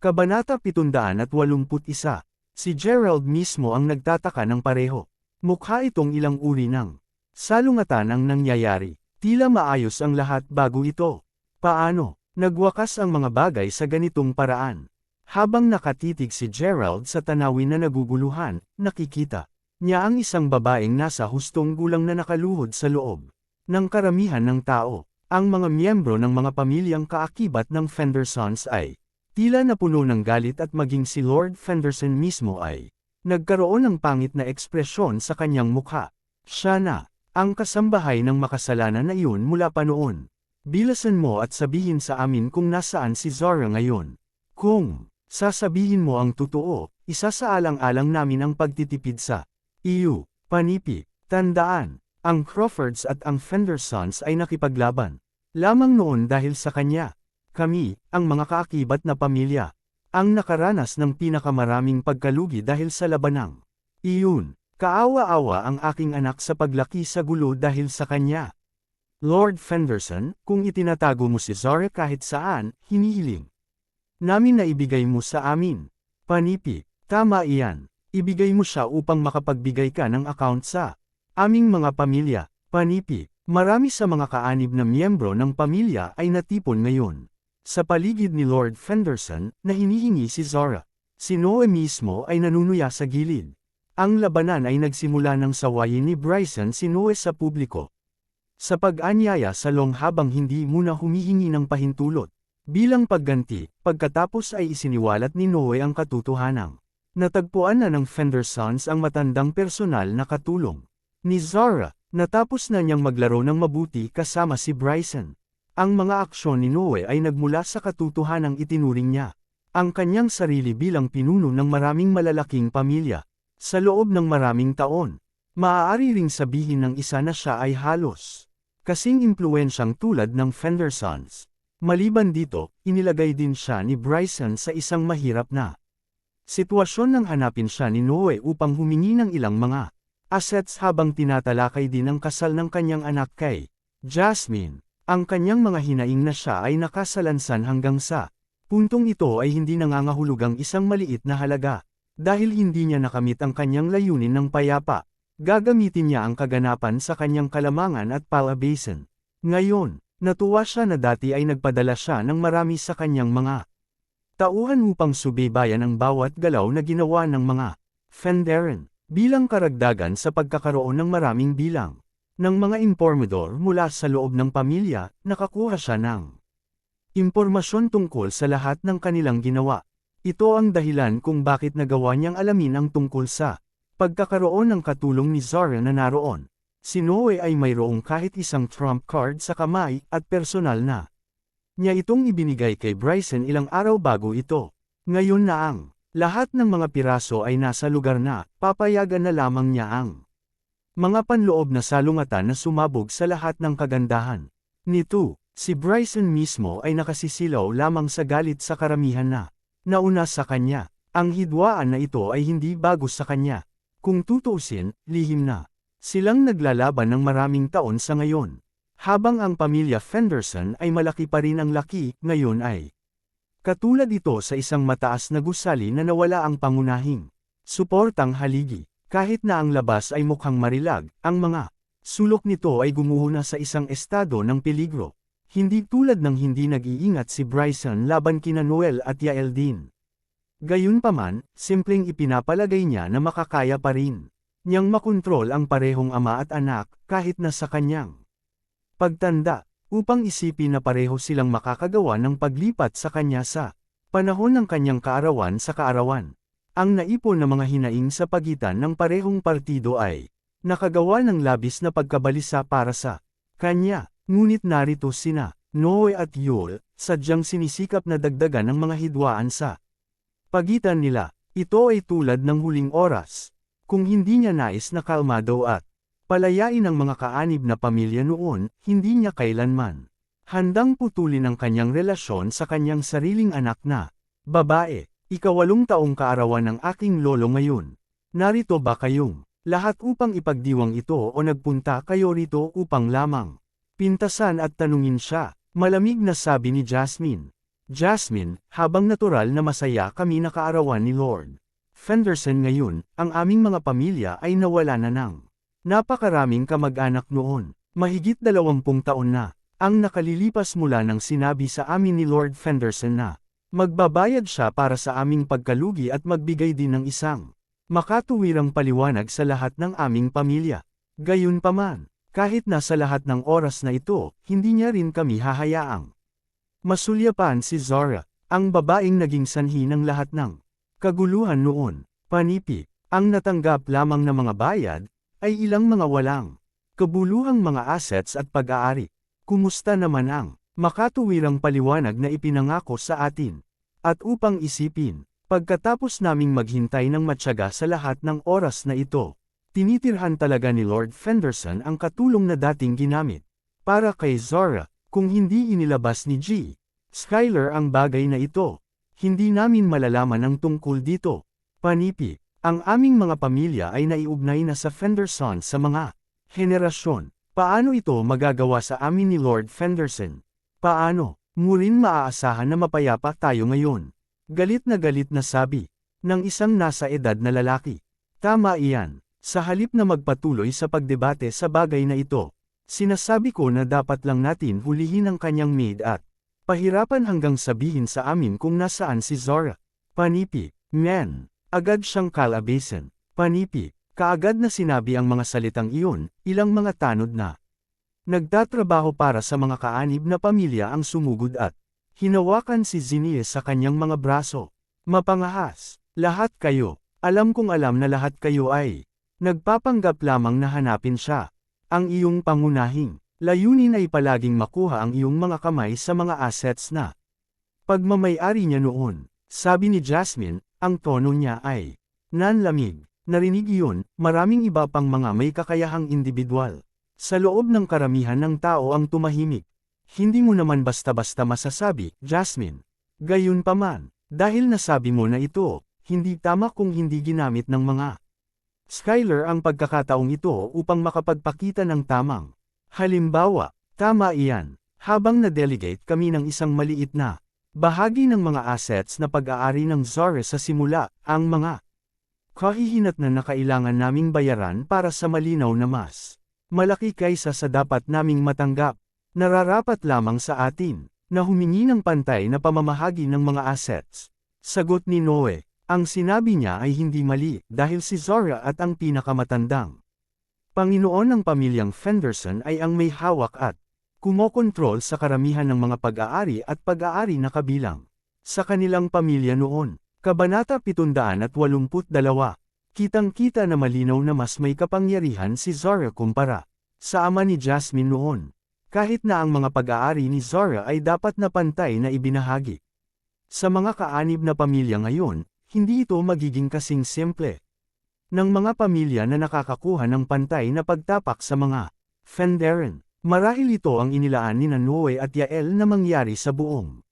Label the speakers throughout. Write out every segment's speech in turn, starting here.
Speaker 1: Kabanata 781. Si Gerald mismo ang nagtataka ng pareho. Mukha itong ilang uri ng salungatan ang nangyayari. Tila maayos ang lahat bago ito. Paano nagwakas ang mga bagay sa ganitong paraan? Habang nakatitig si Gerald sa tanawin na naguguluhan, nakikita niya ang isang babaeng nasa hustong gulang na nakaluhod sa loob ng karamihan ng tao. Ang mga miyembro ng mga pamilyang kaakibat ng Fendersons ay tila napuno ng galit at maging si Lord Fenderson mismo ay nagkaroon ng pangit na ekspresyon sa kanyang mukha. Siya na ang kasambahay ng makasalanan na iyon mula pa noon. Bilasan mo at sabihin sa amin kung nasaan si Zara ngayon. Kung sasabihin mo ang totoo, isasaalang-alang namin ang pagtitipid sa iyo. Panipi, tandaan, ang Crawfords at ang Fendersons ay nakipaglaban lamang noon dahil sa kanya. Kami, ang mga kaakibat na pamilya, ang nakaranas ng pinakamaraming pagkalugi dahil sa labanang iyon. Kaawa-awa ang aking anak sa paglaki sa gulo dahil sa kanya. Lord Fenderson, kung itinatago mo si Zara kahit saan, hinihiling namin na ibigay mo sa amin. Panipi, tama iyan. Ibigay mo siya upang makapagbigay ka ng account sa aming mga pamilya. Panipi, marami sa mga kaanib na miyembro ng pamilya ay natipon ngayon sa paligid ni Lord Fenderson na hinihingi si Zara. Si Noe mismo ay nanunuya sa gilid. Ang labanan ay nagsimula ng sawayin ni Bryson si Noe sa publiko sa pag-anyaya sa Long habang hindi muna humihingi ng pahintulot. Bilang pagganti, pagkatapos ay isiniwalat ni Noe ang katotohanan. Natagpuan na ng Fendersons ang matandang personal na katulong ni Zara. Natapos na niyang maglaro ng mabuti kasama si Bryson. Ang mga aksyon ni Noe ay nagmula sa katotohanang itinuring niya ang kanyang sarili bilang pinuno ng maraming malalaking pamilya. Sa loob ng maraming taon, maaari ring sabihin ng isa na siya ay halos kasing impluwensyang tulad ng Fendersons. Maliban dito, inilagay din siya ni Bryson sa isang mahirap na sitwasyon nang hanapin siya ni Noe upang humingi ng ilang mga assets habang tinatalakay din ang kasal ng kanyang anak kay Jasmine. Ang kanyang mga hinaing na siya ay nakasalansan hanggang sa puntong ito ay hindi nangangahulugang isang maliit na halaga. Dahil hindi niya nakamit ang kanyang layunin ng payapa, gagamitin niya ang kaganapan sa kanyang kalamangan at palabasin. Ngayon, natuwa siya na dati ay nagpadala siya ng marami sa kanyang mga tauhan upang subaybayan ang bawat galaw na ginawa ng mga Fenderon. Bilang karagdagan sa pagkakaroon ng maraming bilang ng mga impormador mula sa loob ng pamilya, nakakuha siya ng impormasyon tungkol sa lahat ng kanilang ginawa. Ito ang dahilan kung bakit nagawa niyang alamin ang tungkol sa pagkakaroon ng katulong ni Zara na naroon. Si Noe ay mayroong kahit isang trump card sa kamay at personal na niya itong ibinigay kay Bryson ilang araw bago ito. Ngayon na ang lahat ng mga piraso ay nasa lugar na, papayagan na lamang niya ang mga panloob na salungatan na sumabog sa lahat ng kagandahan nito. Si Bryson mismo ay nakasisilaw lamang sa galit sa karamihan na nauna sa kanya. Ang hidwaan na ito ay hindi bago sa kanya. Kung tutuusin, lihim na silang naglalaban ng maraming taon sa ngayon. Habang ang pamilya Fenderson ay malaki pa rin ang laki, ngayon ay katulad ito sa isang mataas na gusali na nawala ang pangunahing suportang haligi. Kahit na ang labas ay mukhang marilag, ang mga sulok nito ay gumuho na sa isang estado ng peligro. Hindi tulad ng hindi nag-iingat si Bryson laban kina Noel at Yael din. Gayunpaman, simpleng ipinapalagay niya na makakaya pa rin niyang makontrol ang parehong ama at anak kahit na sa kanyang pagtanda, upang isipin na pareho silang makakagawa ng paglipat sa kanya sa panahon ng kanyang kaarawan sa kaarawan. Ang naipon na mga hinaing sa pagitan ng parehong partido ay nakagawa ng labis na pagkabalisa para sa kanya. Ngunit narito sina Noe at Yul, sadyang sinisikap na dagdagan ng mga hidwaan sa pagitan nila. Ito ay tulad ng huling oras. Kung hindi niya nais na kalmado at palayain ang mga kaanib na pamilya noon, hindi niya kailanman handang putulin ang kanyang relasyon sa kanyang sariling anak na babae. 8 taong kaarawan ng aking lolo ngayon. Narito ba kayong lahat upang ipagdiwang ito o nagpunta kayo rito upang lamang pintasan at tanungin siya? Malamig na sabi ni Jasmine. Jasmine, habang natural na masaya kami na kaarawan ni Lord Fenderson ngayon, ang aming mga pamilya ay nawala na ng napakaraming kamag-anak noon. Mahigit 20 taon na ang nakalilipas mula nang sinabi sa amin ni Lord Fenderson na magbabayad siya para sa aming pagkalugi at magbigay din ng isang makatuwirang paliwanag sa lahat ng aming pamilya. Gayunpaman, kahit na sa lahat ng oras na ito, hindi niya rin kami hahayaang masulyapan si Zora, ang babaeng naging sanhi ng lahat ng kaguluhan noon. Panipi, ang natanggap lamang na mga bayad, ay ilang mga walang kabuluhang mga assets at pag-aari. Kumusta naman ang makatuwirang paliwanag na ipinangako sa atin? At upang isipin, pagkatapos naming maghintay ng matyaga sa lahat ng oras na ito, tinitirhan talaga ni Lord Fenderson ang katulong na dating ginamit para kay Zora. Kung hindi inilabas ni Skyler ang bagay na ito, hindi namin malalaman ang tungkol dito. Panipi, ang aming mga pamilya ay naiugnay na sa Fenderson sa mga henerasyon. Paano ito magagawa sa amin ni Lord Fenderson? Paano mo rin maaasahan na mapayapa tayo ngayon? Galit na sabi ng isang nasa edad na lalaki. Tama iyan. Sa halip na magpatuloy sa pagdebate sa bagay na ito, sinasabi ko na dapat lang natin hulihin ang kanyang maid at pahirapan hanggang sabihin sa amin kung nasaan si Zora. Panipi, man. Agad siyang kalabasan. Panipi, kaagad na sinabi ang mga salitang iyon, ilang mga tanod na nagtatrabaho para sa mga kaanib na pamilya ang sumugod at hinawakan si Zinnie sa kanyang mga braso. Mapangahas, lahat kayo, alam kong alam na lahat kayo ay nagpapanggap lamang na hanapin siya. Ang iyong pangunahing layunin ay palaging makuha ang iyong mga kamay sa mga assets na pagmamay-ari niya noon. Sabi ni Jasmine, ang tono niya ay nanlamig. Narinig iyon, maraming iba pang mga may kakayahang individual sa loob ng karamihan ng tao ang tumahimik. Hindi mo naman basta-basta masasabi, Jasmine. Gayunpaman, dahil nasabi mo na ito, hindi tama kung hindi ginamit ng mga Skyler ang pagkakataong ito upang makapagpakita ng tamang halimbawa. Tama iyan, habang na-delegate kami ng isang maliit na bahagi ng mga assets na pag-aari ng Zora sa simula, ang mga kahihinat na kailangan naming bayaran para sa malinaw na mas malaki kaysa sa dapat naming matanggap. Nararapat lamang sa atin na humingi ng pantay na pamamahagi ng mga assets. Sagot ni Noe. Ang sinabi niya ay hindi mali dahil si Zora at ang pinakamatandang Panginoon ng pamilyang Fenderson ay ang may hawak at kumokontrol sa karamihan ng mga pag-aari at pag-aari na kabilang sa kanilang pamilya noon. Kabanata 782. Kitang-kita na malinaw na mas may kapangyarihan si Zora kumpara sa ama ni Jasmine noon. Kahit na ang mga pag-aari ni Zora ay dapat na pantay na ibinahagi sa mga kaanib na pamilya ngayon, hindi ito magiging kasing simple ng mga pamilya na nakakakuha ng pantay na pagtapak sa mga Fenderon. Marahil ito ang inilaan ni Noe at Yael na mangyari sa buong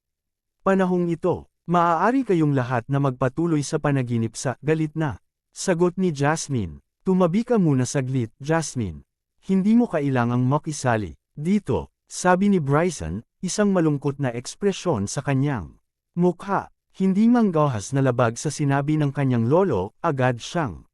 Speaker 1: panahong ito. Maaari kayong lahat na magpatuloy sa panaginip sa galit na. Sagot ni Jasmine. Tumabi ka muna saglit, Jasmine. Hindi mo kailangang makisali dito, sabi ni Bryson, isang malungkot na ekspresyon sa kanyang mukha. Hindi manggahas na labag sa sinabi ng kanyang lolo, agad siyang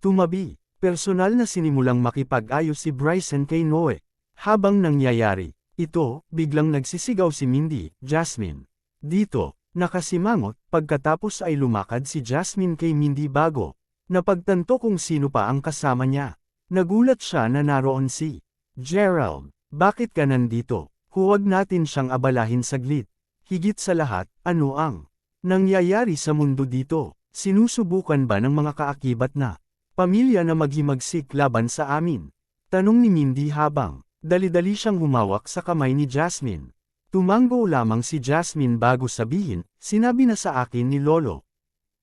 Speaker 1: tumabi. Personal na sinimulang makipag-ayos si Bryson kay Noe. Habang nangyayari ito, biglang nagsisigaw si Mindy, Jasmine. Dito, nakasimangot, pagkatapos ay lumakad si Jasmine kay Mindy bago napagtanto kung sino pa ang kasama niya. Nagulat siya na naroon si Gerald. Bakit ka nandito? Huwag natin siyang abalahin saglit. Higit sa lahat, ano ang nangyayari sa mundo dito? Sinusubukan ba ng mga kaakibat na pamilya na maghimagsik laban sa amin? Tanong ni Mindy habang dali-dali siyang humawak sa kamay ni Jasmine. Tumango lamang si Jasmine bago sabihin, sinabi na sa akin ni Lolo.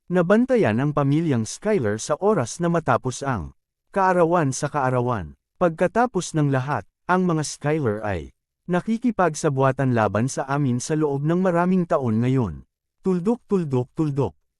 Speaker 1: Nabantayan ang pamilyang Skyler sa oras na matapos ang kaarawan sa kaarawan. Pagkatapos ng lahat, ang mga Skyler ay nakikipagsabuatan laban sa amin sa loob ng maraming taon ngayon. Tuldok.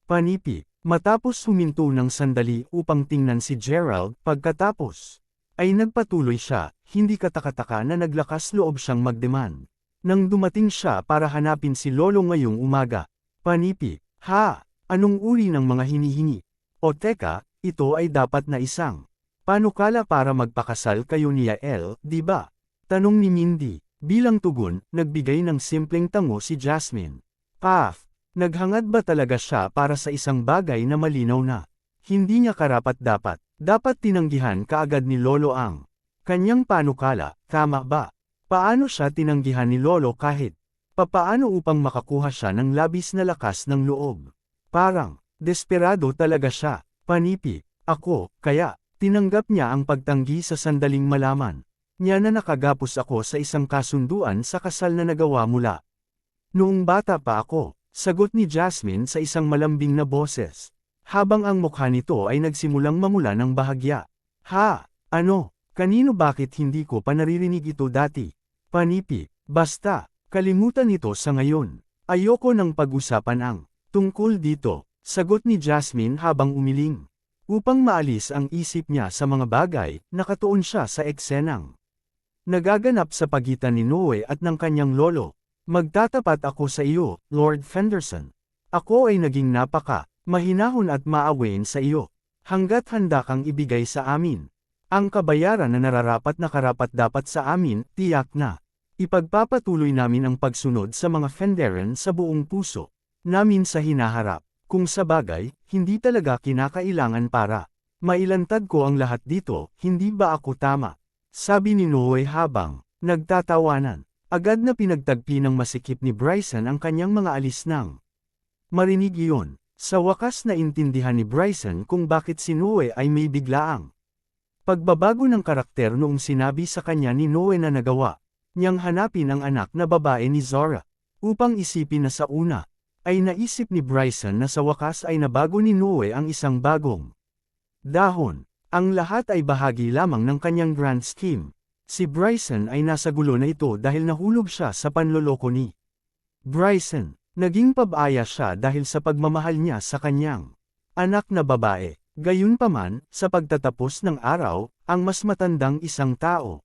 Speaker 1: Panipi. Matapos huminto ng sandali upang tingnan si Gerald, pagkatapos ay nagpatuloy siya, hindi katakataka na naglakas loob siyang magdemand. Nang dumating siya para hanapin si Lolo ngayong umaga. Panipi, ha, anong uri ng mga hinihingi? O teka, ito ay dapat na isang panukala para magpakasal kayo ni Yael, di ba? Tanong ni Mindy. Bilang tugon, nagbigay ng simpleng tango si Jasmine. Paf, naghangad ba talaga siya para sa isang bagay na malinaw na hindi niya karapat-dapat? Dapat tinanggihan kaagad ni Lolo ang kanyang panukala, tama ba? Paano siya tinanggihan ni Lolo kahit papaano upang makakuha siya ng labis na lakas ng loob? Parang desperado talaga siya. Panipi, ako, kaya tinanggap niya ang pagtanggi sa sandaling malaman niya na nakagapos ako sa isang kasunduan sa kasal na nagawa mula noong bata pa ako, sagot ni Jasmine sa isang malambing na boses, habang ang mukha nito ay nagsimulang mamula ng bahagya. Ha, ano, kanino bakit hindi ko pa naririnig ito dati? Panipi, basta, kalimutan ito sa ngayon. Ayoko nang pag-usapan ang tungkol dito, sagot ni Jasmine habang umiling. Upang maalis ang isip niya sa mga bagay, nakatuon siya sa eksenang nagaganap sa pagitan ni Noe at ng kanyang lolo. Magtatapat ako sa iyo, Lord Fenderson. Ako ay naging mahinahon at maawain sa iyo. Hanggat handa kang ibigay sa amin ang kabayaran na nararapat na karapat-dapat sa amin, tiyak na ipagpapatuloy namin ang pagsunod sa mga Fenderan sa buong puso namin sa hinaharap. Kung sa bagay, hindi talaga kinakailangan para mailantad ko ang lahat dito, hindi ba ako tama? Sabi ni Noe habang nagtatawanan. Agad na pinagtagpi ng masikip ni Bryson ang kanyang mga alis nang marinig iyon. Sa wakas na intindihan ni Bryson kung bakit si Noe ay may biglaang pagbabago ng karakter noong sinabi sa kanya ni Noe na nagawa niyang hanapin ang anak na babae ni Zora. Upang isipin na sa una, ay naisip ni Bryson na sa wakas ay nabago ni Noe ang isang bagong dahon. Ang lahat ay bahagi lamang ng kanyang grand scheme. Si Bryson ay nasa gulo na ito dahil nahulog siya sa panloloko ni Bryson. Naging pabaya siya dahil sa pagmamahal niya sa kanyang anak na babae. Gayunpaman, sa pagtatapos ng araw, ang mas matandang isang tao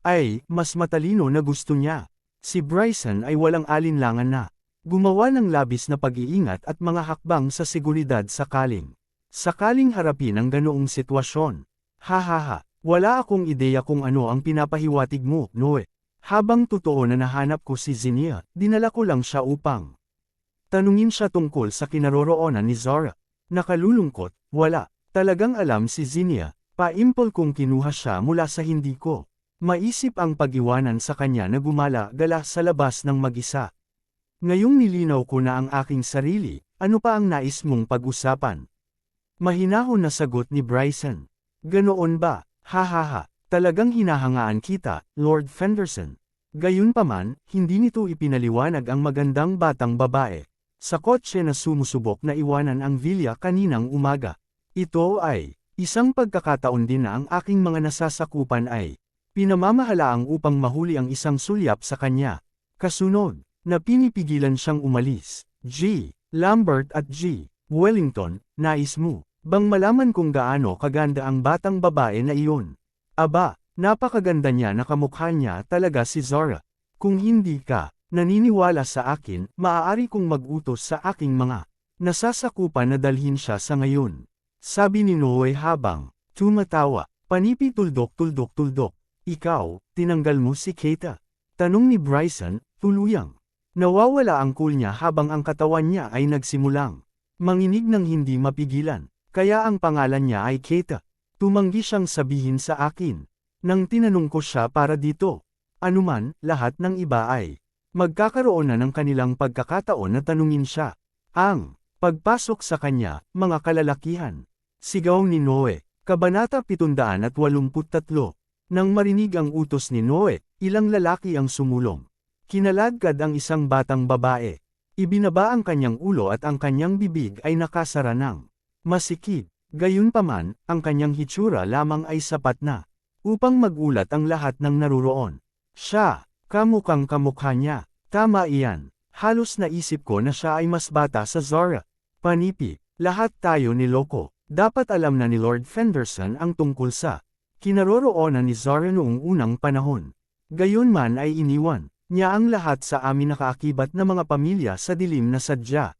Speaker 1: ay mas matalino na gusto niya. Si Bryson ay walang alinlangan na gumawa ng labis na pag-iingat at mga hakbang sa seguridad sakaling harapin ang ganoong sitwasyon. Hahaha, wala akong ideya kung ano ang pinapahiwatig mo, Noe. Habang totoo na nahanap ko si Zinnia, dinala ko lang siya upang tanungin siya tungkol sa kinaroroonan ni Zora. Nakalulungkot, wala talagang alam si Zinnia. Paimpol kong kinuha siya mula sa hindi ko maisip ang pag-iwanan sa kanya na gumala-gala sa labas ng mag-isa. Ngayong nilinaw ko na ang aking sarili, ano pa ang nais mong pag-usapan? Mahinahon na sagot ni Bryson. Ganoon ba? Hahaha, talagang hinahangaan kita, Lord Fenderson. Gayunpaman, hindi nito ipinaliwanag ang magandang batang babae sa kotse na sumusubok na iwanan ang villa kaninang umaga. Ito ay isang pagkakataon din na ang aking mga nasasakupan ay pinamamahalaang upang mahuli ang isang sulyap sa kanya. Kasunod, na pinipigilan siyang umalis. G. Lambert at G. Wellington, nais mo bang malaman kung gaano kaganda ang batang babae na iyon? Aba, napakaganda niya na kamukha niya talaga si Zora. Kung hindi ka naniniwala sa akin, maaari kong mag-utos sa aking mga nasasakupan na dalhin siya sa ngayon. Sabi ni Noe habang tumatawa. Panipi tuldok. Ikaw, tinanggal mo si Keita? Tanong ni Bryson, tuluyang nawawala ang cool niya habang ang katawan niya ay nagsimulang manginig ng hindi mapigilan. Kaya ang pangalan niya ay Keita. Tumanggi siyang sabihin sa akin. Nang tinanong ko siya para dito. Anuman, lahat ng iba ay magkakaroon na ng kanilang pagkakataon na tanungin siya. Ang pagpasok sa kanya, mga kalalakihan. Sigaw ni Noe. Kabanata 783. Nang marinig ang utos ni Noe, ilang lalaki ang sumulong. Kinaladkad ang isang batang babae. Ibinaba ang kanyang ulo at ang kanyang bibig ay nakasara ng masikip. Gayunpaman, ang kanyang hitsura lamang ay sapat na upang magulat ang lahat ng naruroon. Siya, kamukhang kamukha niya. Tama iyan. Halos naisip ko na siya ay mas bata sa Zora. Panipi, lahat tayo niloko. Dapat alam na ni Lord Fenderson ang tungkol sa kinaroroonan ni Zora noong unang panahon. Gayunman ay iniwan Niya ang lahat sa amin nakaakibat na mga pamilya sa dilim na sadya.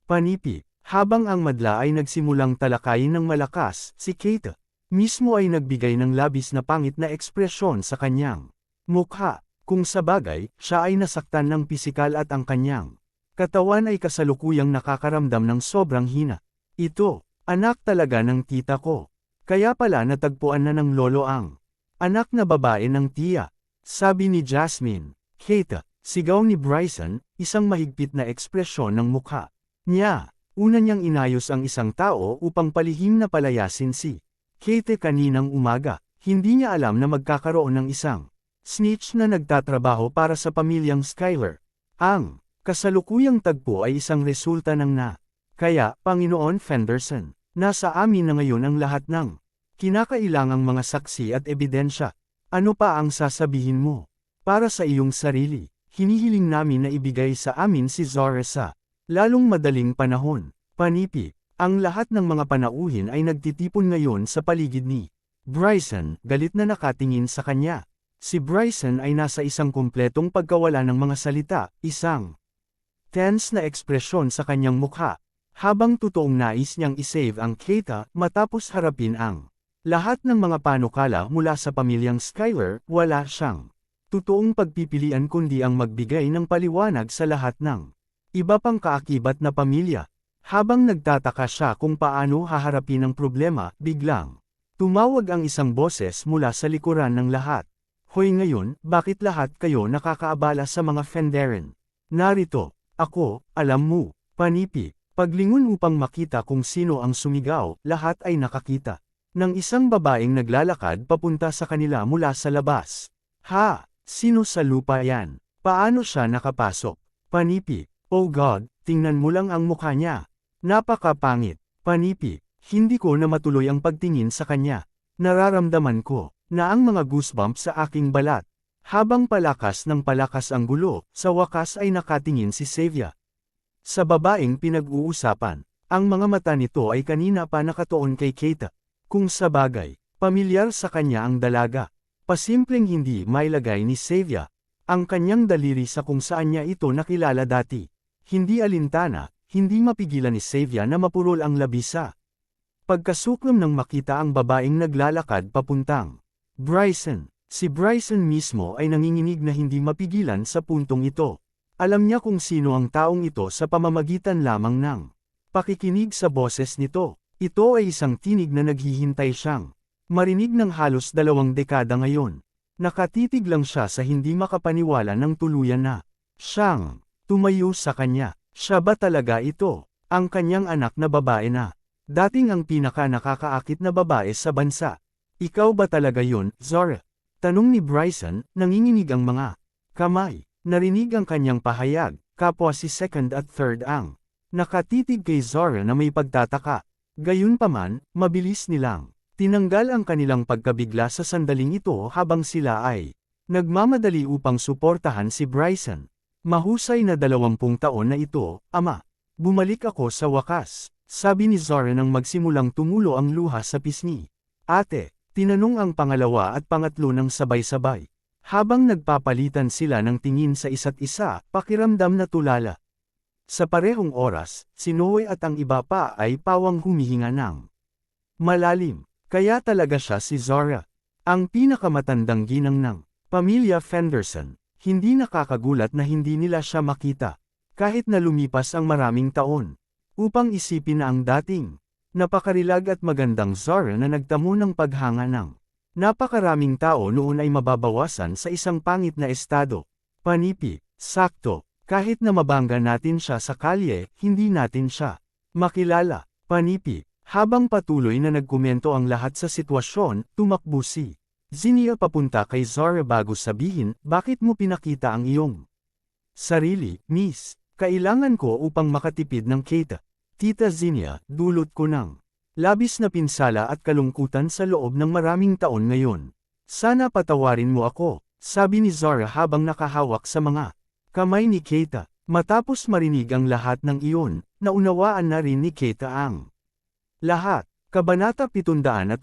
Speaker 1: Panipi, habang ang madla ay nagsimulang talakayin ng malakas, si Kate mismo ay nagbigay ng labis na pangit na ekspresyon sa kanyang mukha, kung sabagay, siya ay nasaktan ng pisikal at ang kanyang katawan ay kasalukuyang nakakaramdam ng sobrang hina. Ito, anak talaga ng tita ko. Kaya pala natagpuan na ng lolo ang anak na babae ng tiya, sabi ni Jasmine. Kate, sigaw ni Bryson, isang mahigpit na ekspresyon ng mukha niya. Una niyang inayos ang isang tao upang palihim na palayasin si Kate kaninang umaga. Hindi niya alam na magkakaroon ng isang snitch na nagtatrabaho para sa pamilyang Skyler. Ang kasalukuyang tagpo ay isang resulta ng kaya, Panginoon Fenderson, nasa amin na ngayon ang lahat ng kinakailangang mga saksi at ebidensya. Ano pa ang sasabihin mo? Para sa iyong sarili, hinihiling namin na ibigay sa amin si Zora sa lalong madaling panahon. Panipi, ang lahat ng mga panauhin ay nagtitipon ngayon sa paligid ni Bryson, galit na nakatingin sa kanya. Si Bryson ay nasa isang kumpletong pagkawala ng mga salita, isang tense na ekspresyon sa kanyang mukha, habang totoong nais niyang isave ang Kate matapos harapin ang lahat ng mga panukala mula sa pamilyang Skyler. Wala siyang totoong pagpipilian kundi ang magbigay ng paliwanag sa lahat ng iba pang kaakibat na pamilya. Habang nagtataka siya kung paano haharapin ang problema, biglang tumawag ang isang boses mula sa likuran ng lahat. Hoy ngayon, bakit lahat kayo nakakaabala sa mga Fenderen? Narito, ako, alam mo, Panipi. Paglingon upang makita kung sino ang sumigaw, lahat ay nakakita ng isang babaeng naglalakad papunta sa kanila mula sa labas. Ha? Sino sa lupa yan? Paano siya nakapasok? Panipi. Oh God, tingnan mo lang ang mukha niya. Napakapangit. Panipi. Hindi ko na matuloy ang pagtingin sa kanya. Nararamdaman ko na ang mga goosebumps sa aking balat. Habang palakas ng palakas ang gulo, sa wakas ay nakatingin si Xavier sa babaeng pinag-uusapan. Ang mga mata nito ay kanina pa nakatuon kay Kate. Kung sabagay, pamilyar sa kanya ang dalaga. Pasimpleng hindi mailagay ni Xavier ang kanyang daliri sa kung saan niya ito nakilala dati. Hindi alintana, hindi mapigilan ni Xavier na mapurol ang labisa. Pagkasuklom nang makita ang babaeng naglalakad papuntang Bryson, si Bryson mismo ay nanginginig na hindi mapigilan sa puntong ito. Alam niya kung sino ang taong ito sa pamamagitan lamang ng pakikinig sa boses nito. Ito ay isang tinig na naghihintay siyang marinig ng halos 2 dekada ngayon. Nakatitig lang siya sa hindi makapaniwala ng tuluyan na siyang tumayo sa kanya. Siya ba talaga ito? Ang kanyang anak na babae na dating ang pinaka nakakaakit na babae sa bansa. Ikaw ba talaga yun, Zora? Tanong ni Bryson, nanginginig ang mga kamay. Narinig ang kanyang pahayag, kapwa si second at third ang nakatitig kay Zora na may pagtataka. Gayunpaman, mabilis nilang tinanggal ang kanilang pagkabigla sa sandaling ito habang sila ay nagmamadali upang suportahan si Bryson. Mahusay na 20 taon na ito, Ama. Bumalik ako sa wakas, sabi ni Zora nang magsimulang tumulo ang luha sa pisngi. Ate, tinanong ang pangalawa at pangatlo ng sabay-sabay. Habang nagpapalitan sila ng tingin sa isa't isa, pakiramdam na tulala. Sa parehong oras, si Noe at ang iba pa ay pawang humihinga ng malalim. Kaya talaga siya si Zora, ang pinakamatandang ginang ng pamilya Fenderson. Hindi nakakagulat na hindi nila siya makita, kahit na lumipas ang maraming taon, upang isipin na ang dating napakarilag at magandang Zora na nagtamo ng paghanga ng napakaraming tao noon ay mababawasan sa isang pangit na estado. Panipi, sakto, kahit na mabangga natin siya sa kalye, hindi natin siya makilala. Panipi, habang patuloy na nagkomento ang lahat sa sitwasyon, tumakbo si Zinnia papunta kay Zora bago sabihin, bakit mo pinakita ang iyong sarili, Miss? Kailangan ko upang makatipid ng Kate. Tita Zinnia, dulot ko ng labis na pinsala at kalungkutan sa loob ng maraming taon ngayon. Sana patawarin mo ako, sabi ni Zora habang nakahawak sa mga kamay ni Kate. Matapos marinig ang lahat ng iyon, naunawaan na rin ni Kate ang lahat. Kabanata 784.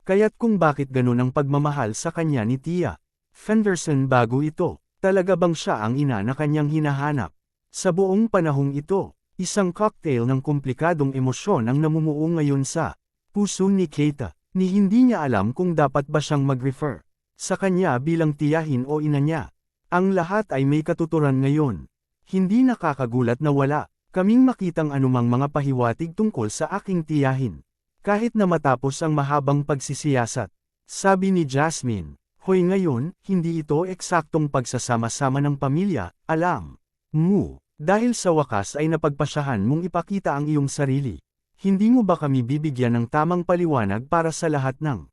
Speaker 1: Kaya't kung bakit ganun ang pagmamahal sa kanya ni Tia Fenderson bago ito, Talaga bang siya ang ina na kanyang hinahanap? Sa buong panahong ito, isang cocktail ng komplikadong emosyon ang namumuo ngayon sa puso ni Keita, ni hindi niya alam kung dapat ba siyang mag-refer sa kanya bilang tiyahin o ina niya. Ang lahat ay may katuturan ngayon. Hindi nakakagulat na wala kaming makitang anumang mga pahiwatig tungkol sa aking tiyahin. Kahit na matapos ang mahabang pagsisiyasat, sabi ni Jasmine, hoy ngayon, hindi ito eksaktong pagsasama-sama ng pamilya, alam mo, dahil sa wakas ay napagpasyahan mong ipakita ang iyong sarili. Hindi mo ba kami bibigyan ng tamang paliwanag para sa lahat ng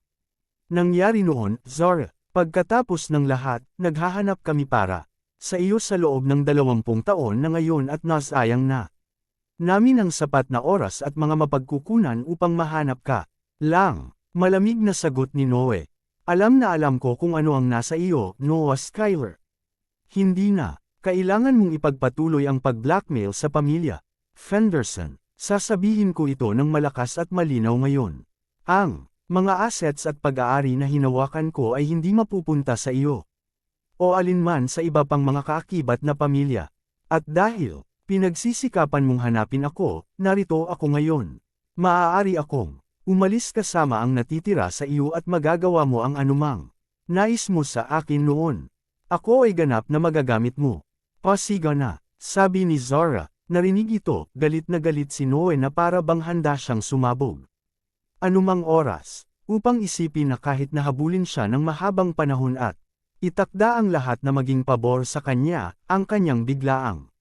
Speaker 1: nangyari noon, Zora? Pagkatapos ng lahat, naghahanap kami para sa iyo sa loob ng 20 taon na ngayon at nasayang na namin ang sapat na oras at mga mapagkukunan upang mahanap ka. Lang, malamig na sagot ni Noe. Alam na alam ko kung ano ang nasa iyo, Noah Skyler. Hindi na, kailangan mong ipagpatuloy ang pag-blackmail sa pamilya. Fenderson, sasabihin ko ito ng malakas at malinaw ngayon. Ang mga assets at pag-aari na hinawakan ko ay hindi mapupunta sa iyo o alinman sa iba pang mga kaakibat na pamilya. At dahil pinagsisikapan mong hanapin ako, narito ako ngayon. Maaari akong umalis kasama ang natitira sa iyo at magagawa mo ang anumang nais mo sa akin noon. Ako ay ganap na magagamit mo. Pasiga na, sabi ni Zara. Narinig ito, galit na galit si Noe na para bang handa siyang sumabog. Anumang oras, upang isipin na kahit nahabulin siya ng mahabang panahon at itakda ang lahat na maging pabor sa kanya, ang kanyang biglaang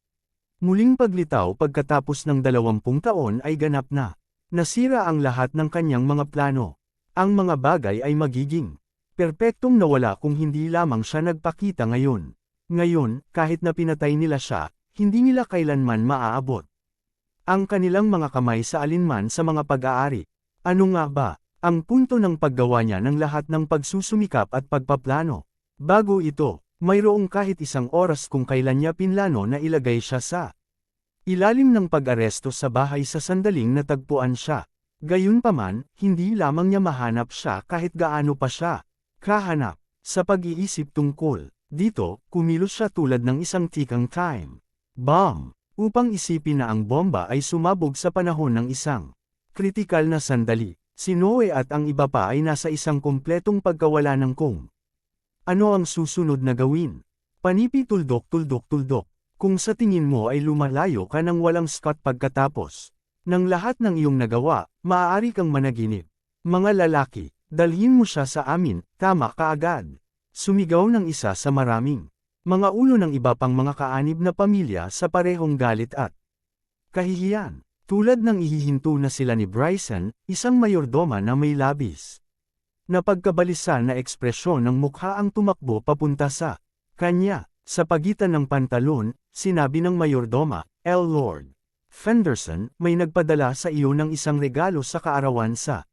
Speaker 1: muling paglitaw pagkatapos ng 20 taon ay ganap na. Nasira ang lahat ng kanyang mga plano. Ang mga bagay ay magiging perpektong nawala kung hindi lamang siya nagpakita ngayon. Ngayon, kahit na pinatay nila siya, hindi nila kailanman maaabot ang kanilang mga kamay sa alinman sa mga pag-aari. Ano nga ba ang punto ng paggawa niya ng lahat ng pagsusumikap at pagpaplano? Bago ito, mayroong kahit isang oras kung kailan niya pinlano na ilagay siya sa ilalim ng pag-aresto sa bahay sa sandaling natagpuan siya. Gayunpaman, hindi lamang niya mahanap siya kahit gaano pa siya kahanap. Sa pag-iisip tungkol dito, kumilos siya tulad ng isang tikang time bomb, upang isipin na ang bomba ay sumabog sa panahon ng isang kritikal na sandali. Si Noe at ang iba pa ay nasa isang kumpletong pagkawala ng kung ano ang susunod na gawin. Panipi tuldok. Kung sa tingin mo ay lumalayo ka ng walang Scott pagkatapos ng lahat ng iyong nagawa, maaari kang managinip. Mga lalaki, dalhin mo siya sa amin, tama ka agad. Sumigaw ng isa sa maraming mga ulo ng iba pang mga kaanib na pamilya sa parehong galit at kahihiyan. Tulad ng ihihinto na sila ni Bryson, isang mayordoma na may labis na pagkabalisan na ekspresyon ng mukha ang tumakbo papunta sa kanya. Sa pagitan ng pantalon, sinabi ng mayordoma, Lord Fenderson, may nagpadala sa iyo ng isang regalo sa kaarawan sa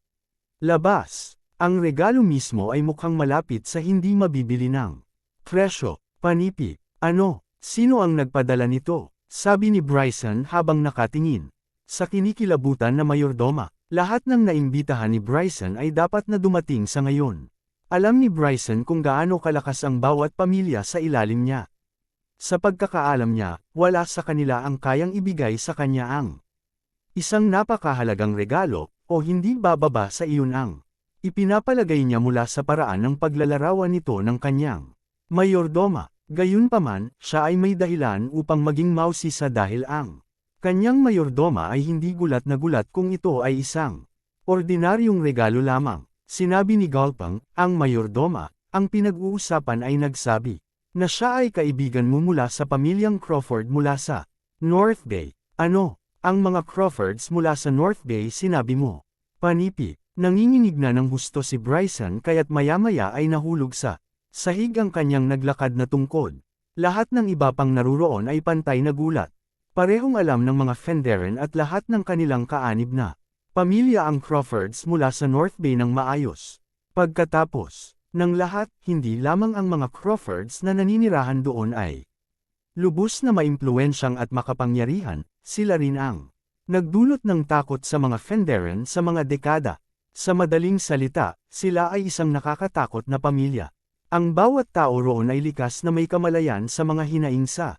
Speaker 1: labas. Ang regalo mismo ay mukhang malapit sa hindi mabibili ng presyo. Panipi, ano, sino ang nagpadala nito? Sabi ni Bryson habang nakatingin sa kinikilabutan na mayordoma. Lahat ng naimbitahan ni Bryson ay dapat na dumating sa ngayon. Alam ni Bryson kung gaano kalakas ang bawat pamilya sa ilalim niya. Sa pagkakaalam niya, wala sa kanila ang kayang ibigay sa kanya ang isang napakahalagang regalo, o hindi bababa sa iyon ang ipinapalagay niya mula sa paraan ng paglalarawan nito ng kanyang mayordoma. Gayunpaman, siya ay may dahilan upang maging mausisa dahil ang kanyang mayordoma ay hindi gulat na gulat kung ito ay isang ordinaryong regalo lamang. Sinabi ni Galpang, ang mayordoma, ang pinag-uusapan ay nagsabi na siya ay kaibigan mo mula sa pamilyang Crawford mula sa North Bay. Ano, ang mga Crawfords mula sa North Bay sinabi mo? Panipi, nanginginig na ng husto si Bryson kaya't maya-maya ay nahulog sa sahig ang kanyang naglakad na tungkod. Lahat ng iba pang naruroon ay pantay na gulat. Parehong alam ng mga Fenderan at lahat ng kanilang kaanib na pamilya ang Crawfords mula sa North Bay ng maayos. Pagkatapos ng lahat, hindi lamang ang mga Crawfords na naninirahan doon ay lubos na maimpluwensyang at makapangyarihan, sila rin ang nagdulot ng takot sa mga Fenderan sa mga dekada. Sa madaling salita, sila ay isang nakakatakot na pamilya. Ang bawat tao roon ay likas na may kamalayan sa mga hinaing sa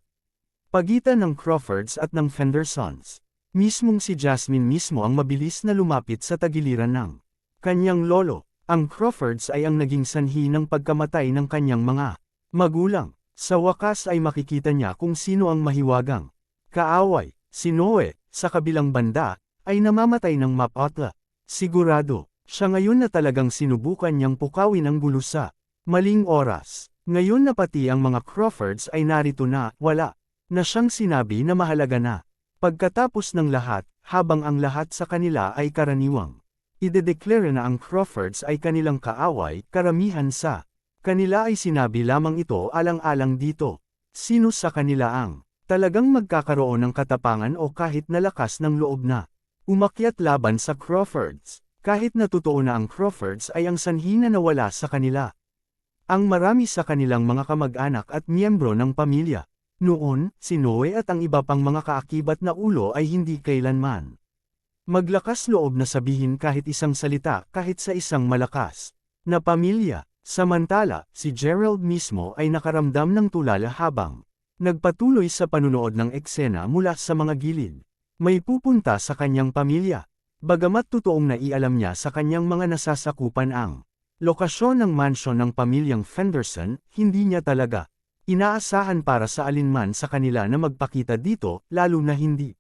Speaker 1: pagitan ng Crawfords at ng Fendersons. Mismong si Jasmine mismo ang mabilis na lumapit sa tagiliran ng kanyang lolo. Ang Crawfords ay ang naging sanhi ng pagkamatay ng kanyang mga magulang. Sa wakas ay makikita niya kung sino ang mahiwagang kaaway. Si Noe, sa kabilang banda, ay namamatay ng mapotla. Sigurado, siya ngayon na talagang sinubukan niyang pukawin ang gulo sa maling oras. Ngayon na pati ang mga Crawfords ay narito na, wala na siyang sinabi na mahalaga na. Pagkatapos ng lahat, habang ang lahat sa kanila ay karaniwang idedeklara na ang Crawfords ay kanilang kaaway, karamihan sa kanila ay sinabi lamang ito alang-alang dito. Sino sa kanila ang talagang magkakaroon ng katapangan o kahit na lakas ng loob na umakyat laban sa Crawfords? Kahit na totoo na ang Crawfords ay ang sanhi na nawala sa kanila. Ang marami sa kanilang mga kamag-anak at miyembro ng pamilya. Noon, si Noe at ang iba pang mga kaakibat na ulo ay hindi kailanman maglakas loob na sabihin kahit isang salita kahit sa isang malakas na pamilya. Samantala, si Gerald mismo ay nakaramdam ng tulala habang nagpatuloy sa panunood ng eksena mula sa mga gilid. May pupunta sa kanyang pamilya. Bagamat totoong naialam niya sa kanyang mga nasasakupan ang lokasyon ng mansyon ng pamilyang Fenderson, hindi niya talaga inaasahan para sa alinman sa kanila na magpakita dito, lalo na hindi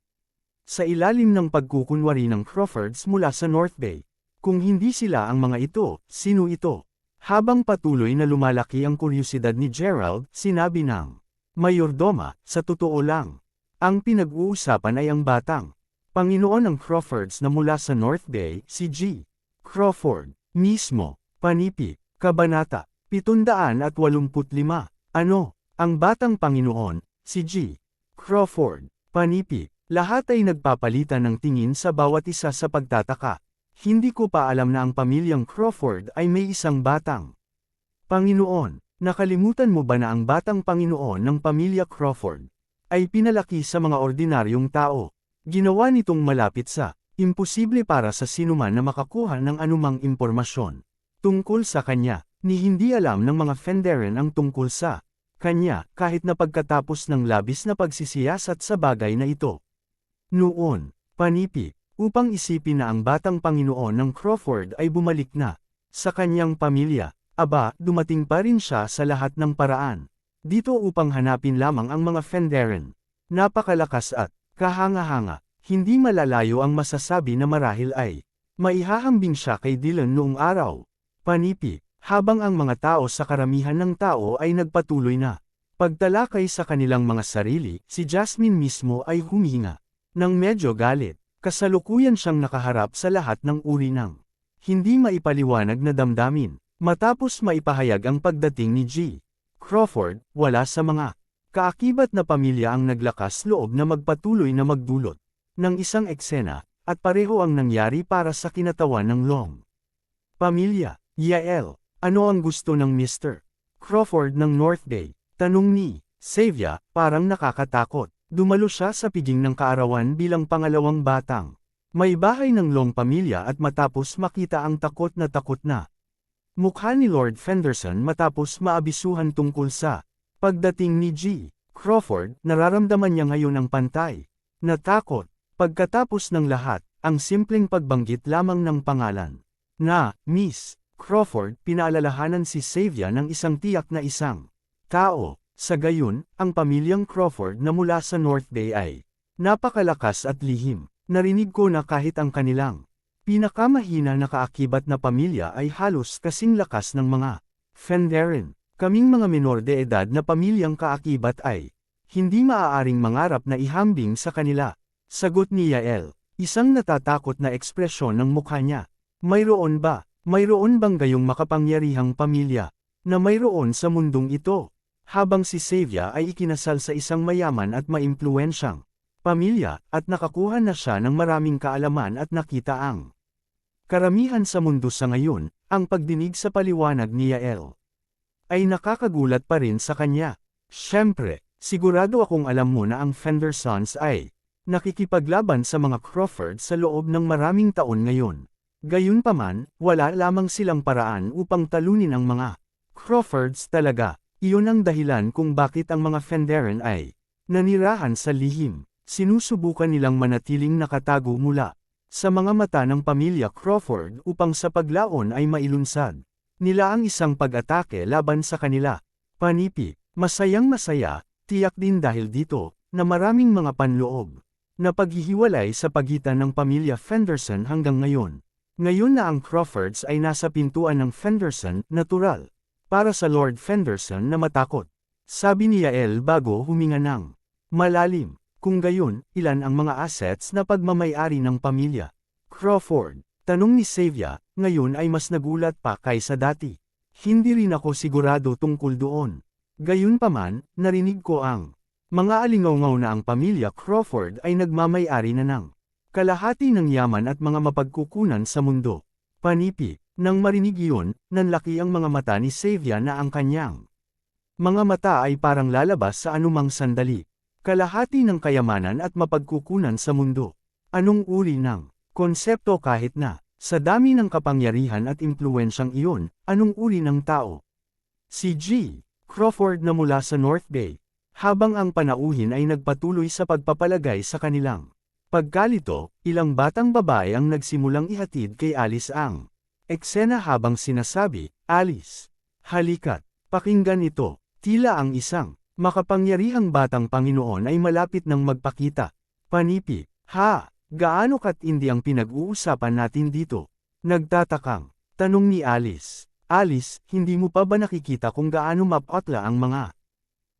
Speaker 1: sa ilalim ng pagkukunwari ng Crawfords mula sa North Bay. Kung hindi sila ang mga ito, sino ito? Habang patuloy na lumalaki ang kuryosidad ni Gerald, sinabi ng mayordoma, sa totoo lang, ang pinag-uusapan ay ang batang Panginoon ng Crawfords na mula sa North Bay, si G. Crawford mismo. Panipi, Kabanata 785. Ano, ang batang Panginoon, si G. Crawford. Panipi, lahat ay nagpapalitan ng tingin sa bawat isa sa pagtataka. Hindi ko pa alam na ang pamilyang Crawford ay may isang batang Panginoon. Nakalimutan mo ba na ang batang Panginoon ng pamilya Crawford ay pinalaki sa mga ordinaryong tao? Ginawa nitong malapit sa imposible para sa sinuman na makakuha ng anumang impormasyon tungkol sa kanya, ni hindi alam ng mga Fenderan ang tungkol sa kanya, kahit na pagkatapos ng labis na pagsisiyasat sa bagay na ito. Noon, panipi, upang isipin na ang batang Panginoon ng Crawford ay bumalik na sa kanyang pamilya, aba, dumating pa rin siya sa lahat ng paraan dito upang hanapin lamang ang mga Fenderan. Napakalakas at kahanga-hanga, hindi malalayo ang masasabi na marahil ay maihahambing siya kay Dylan noong araw. Panipi, habang ang mga tao sa karamihan ng tao ay nagpatuloy na pagtalakay sa kanilang mga sarili, si Jasmine mismo ay humihinga ng medyo galit. Kasalukuyan siyang nakaharap sa lahat ng uri ng hindi maipaliwanag na damdamin. Matapos maipahayag ang pagdating ni G. Crawford, wala sa mga kaakibat na pamilya ang naglakas loob na magpatuloy na magdulot ng isang eksena, at pareho ang nangyari para sa kinatawan ng Long pamilya. Yael, ano ang gusto ng Mr. Crawford ng North Bay? Tanong ni Savia, parang nakakatakot. Dumalo siya sa piging ng kaarawan bilang pangalawang batang may bahay ng Long pamilya at matapos makita ang takot na mukha ni Lord Fenderson matapos maabisuhan tungkol sa pagdating ni G. Crawford, nararamdaman niya ngayon ang pantay na takot. Pagkatapos ng lahat, ang simpleng pagbanggit lamang ng pangalan na Miss Crawford, pinaalalahanan si Savia ng isang tiyak na isang tao. Sa gayon, ang pamilyang Crawford na mula sa North Bay ay napakalakas at lihim. Narinig ko na kahit ang kanilang pinakamahina na kaakibat na pamilya ay halos kasing lakas ng mga Fenderan. Kaming mga menor de edad na pamilyang kaakibat ay hindi maaaring mangarap na ihambing sa kanila. Sagot ni Yael, isang natatakot na ekspresyon ng mukha niya. Mayroon bang gayong makapangyarihang pamilya na mayroon sa mundong ito? Habang si Savia ay ikinasal sa isang mayaman at maimpluwensyang pamilya, at nakakuha na siya ng maraming kaalaman at nakita ang karamihan sa mundo sa ngayon, ang pagdinig sa paliwanag ni Yael ay nakakagulat pa rin sa kanya. Siyempre, sigurado akong alam mo na ang Fendersons ay nakikipaglaban sa mga Crawford sa loob ng maraming taon ngayon. Gayunpaman, wala lamang silang paraan upang talunin ang mga Crawfords talaga. Iyon ang dahilan kung bakit ang mga Fenderan ay nanirahan sa lihim. Sinusubukan nilang manatiling nakatago mula sa mga mata ng pamilya Crawford upang sa paglaon ay mailunsad nila ang isang pag-atake laban sa kanila. Panipi, masayang masaya, tiyak din dahil dito, na maraming mga panloob na paghihiwalay sa pagitan ng pamilya Fenderson hanggang ngayon. Ngayon na ang Crawfords ay nasa pintuan ng Fenderson, natural para sa Lord Fenderson na matakot. Sabi ni Yael bago huminga ng malalim. Kung gayon, ilan ang mga assets na pagmamay-ari ng pamilya Crawford? Tanong ni Xavier, ngayon ay mas nagulat pa kaysa dati. Hindi rin ako sigurado tungkol doon. Gayunpaman, narinig ko ang mga alingaw-ngaw na ang pamilya Crawford ay nagmamay-ari na ng kalahati ng yaman at mga mapagkukunan sa mundo. Panipi, nang marinig iyon, nanlaki ang mga mata ni Xavier na ang kanyang mga mata ay parang lalabas sa anumang sandali. Kalahati ng kayamanan at mapagkukunan sa mundo. Anong uri ng konsepto kahit na, sa dami ng kapangyarihan at impluwensyang iyon, anong uri ng tao? Si G. Crawford na mula sa North Bay, habang ang panauhin ay nagpatuloy sa pagpapalagay sa kanilang pagkalito, ilang batang babae ang nagsimulang ihatid kay Alice ang eksena habang sinasabi, Alice, halika't, pakinggan ito, tila ang isang makapangyarihang batang Panginoon ay malapit nang magpakita. Panipi, ha, gaano katindi ang pinag-uusapan natin dito? Nagtatakang tanong ni Alice. Alice, hindi mo pa ba nakikita kung gaano mapatla ang mga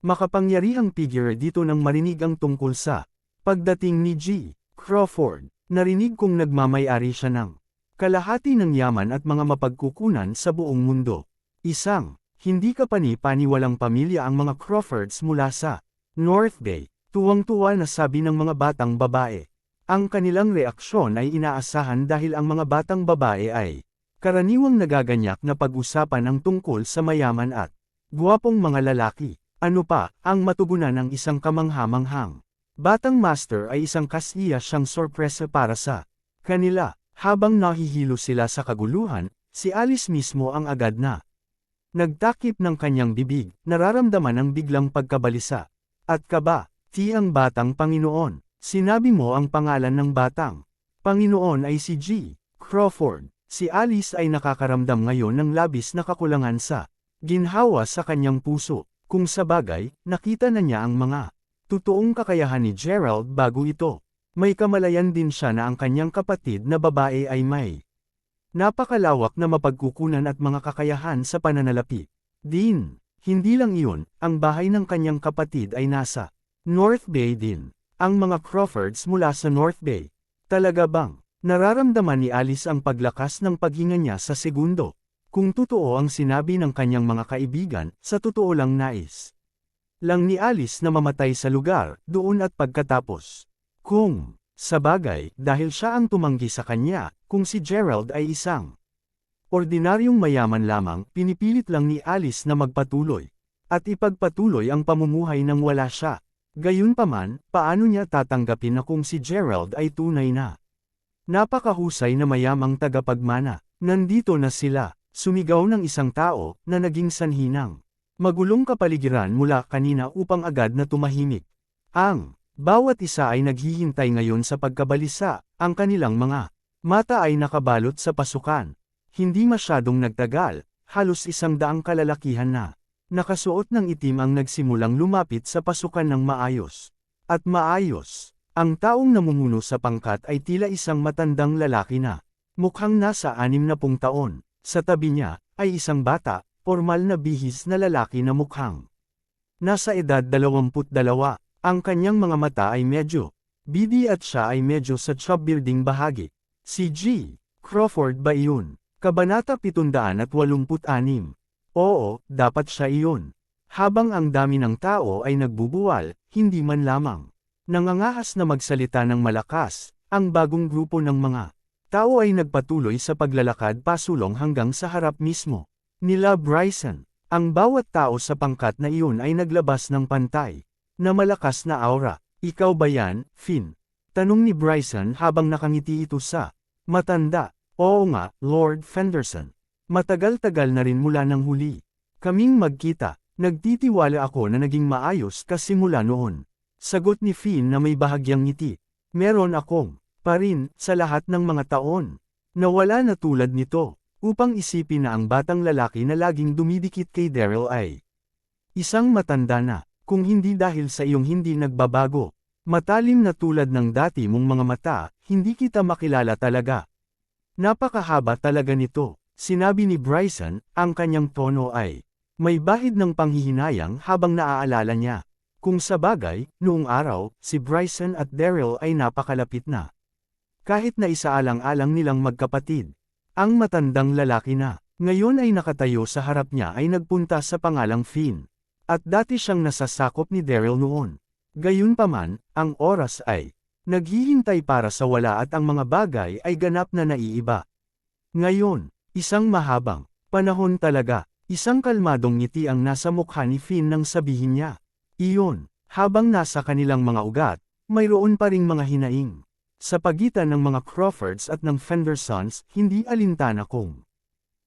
Speaker 1: makapangyarihang figure dito nang marinig ang tungkol sa pagdating ni G. Crawford? Narinig kong nagmamay-ari siya ng kalahati ng yaman at mga mapagkukunan sa buong mundo. Isang hindi kapani-paniwalang pamilya ang mga Crawfords mula sa North Bay, tuwang-tuwa na sabi ng mga batang babae. Ang kanilang reaksyon ay inaasahan dahil ang mga batang babae ay karaniwang nagaganyak na pag-usapan ang tungkol sa mayaman at guwapong mga lalaki. Ano pa, ang matugunan ng isang kamangha-manghang batang master ay isang kasiya siyang sorpresa para sa kanila. Habang nahihilo sila sa kaguluhan, si Alice mismo ang agad na nagtakip ng kanyang bibig, nararamdaman ang biglang pagkabalisa. At kaba, tiyang batang Panginoon, sinabi mo ang pangalan ng batang Panginoon ay si G. Crawford. Si Alice ay nakakaramdam ngayon ng labis na kakulangan sa ginhawa sa kanyang puso, kung sabagay, nakita na niya ang mga totoong kakayahan ni Gerald bago ito. May kamalayan din siya na ang kanyang kapatid na babae ay may napakalawak na mapagkukunan at mga kakayahan sa pananalapi. Hindi lang iyon, ang bahay ng kanyang kapatid ay nasa North Bay din. Ang mga Crawfords mula sa North Bay. Talaga bang nararamdaman ni Alice ang paglakas ng paghinga niya sa segundo? Kung totoo ang sinabi ng kanyang mga kaibigan, sa totoo lang nais lang ni Alice na mamatay sa lugar, doon at pagkatapos. Kung sabagay, dahil siya ang tumanggi sa kanya, kung si Gerald ay isang ordinaryong mayaman lamang, pinipilit lang ni Alice na magpatuloy at ipagpatuloy ang pamumuhay nang wala siya. Gayunpaman, paano niya tatanggapin na kung si Gerald ay tunay na napakahusay na mayamang tagapagmana? Nandito na sila, sumigaw ng isang tao na naging sanhi ng magulong kapaligiran mula kanina upang agad na tumahimik. Ang bawat isa ay naghihintay ngayon sa pagkabalisa, ang kanilang mga mata ay nakabalot sa pasukan. Hindi masyadong nagtagal, halos 100 kalalakihan na nakasuot ng itim ang nagsimulang lumapit sa pasukan ng maayos. At maayos, ang taong namumuno sa pangkat ay tila isang matandang lalaki na mukhang nasa 60 taon. Sa tabi niya ay isang bata, formal na bihis na lalaki na mukhang nasa edad 22. Ang kanyang mga mata ay medyo bidi at siya ay medyo sa chubbuilding bahagi. Si G. Crawford ba iyon? Kabanata 786. Oo, dapat siya iyon. Habang ang dami ng tao ay nagbubuwal, hindi man lamang nangangahas na magsalita ng malakas, ang bagong grupo ng mga tao ay nagpatuloy sa paglalakad pasulong hanggang sa harap mismo nila Bryson. Ang bawat tao sa pangkat na iyon ay naglabas ng pantay na malakas na aura. Ikaw ba yan, Finn? Tanong ni Bryson habang nakangiti ito sa matanda. Oo nga, Lord Fenderson. Matagal-tagal na rin mula ng huli Kaming magkita, nagtitiwala ako na naging maayos ka simula noon. Sagot ni Finn na may bahagyang ngiti. Meron akong, pa rin, sa lahat ng mga taon. Nawala na tulad nito, upang isipin na ang batang lalaki na laging dumidikit kay Daryl ay isang matanda na, kung hindi dahil sa iyong hindi nagbabago. Matalim na tulad ng dati mong mga mata, hindi kita makilala talaga. Napakahaba talaga nito, sinabi ni Bryson, ang kanyang tono ay may bahid ng panghihinayang habang naaalala niya. Kung sa bagay, noong araw, si Bryson at Daryl ay napakalapit na. Kahit na isaalang-alang nilang magkapatid. Ang matandang lalaki na, ngayon ay nakatayo sa harap niya ay nagpunta sa pangalang Finn. At dati siyang nasasakop ni Daryl noon. Gayunpaman, ang oras ay naghihintay para sa wala at ang mga bagay ay ganap na naiiba. Ngayon, isang mahabang panahon talaga, isang kalmadong ngiti ang nasa mukha ni Finn nang sabihin niya. Iyon, habang nasa kanilang mga ugat, mayroon pa ring mga hinaing. Sa pagitan ng mga Crawfords at ng Fendersons, hindi alintana kung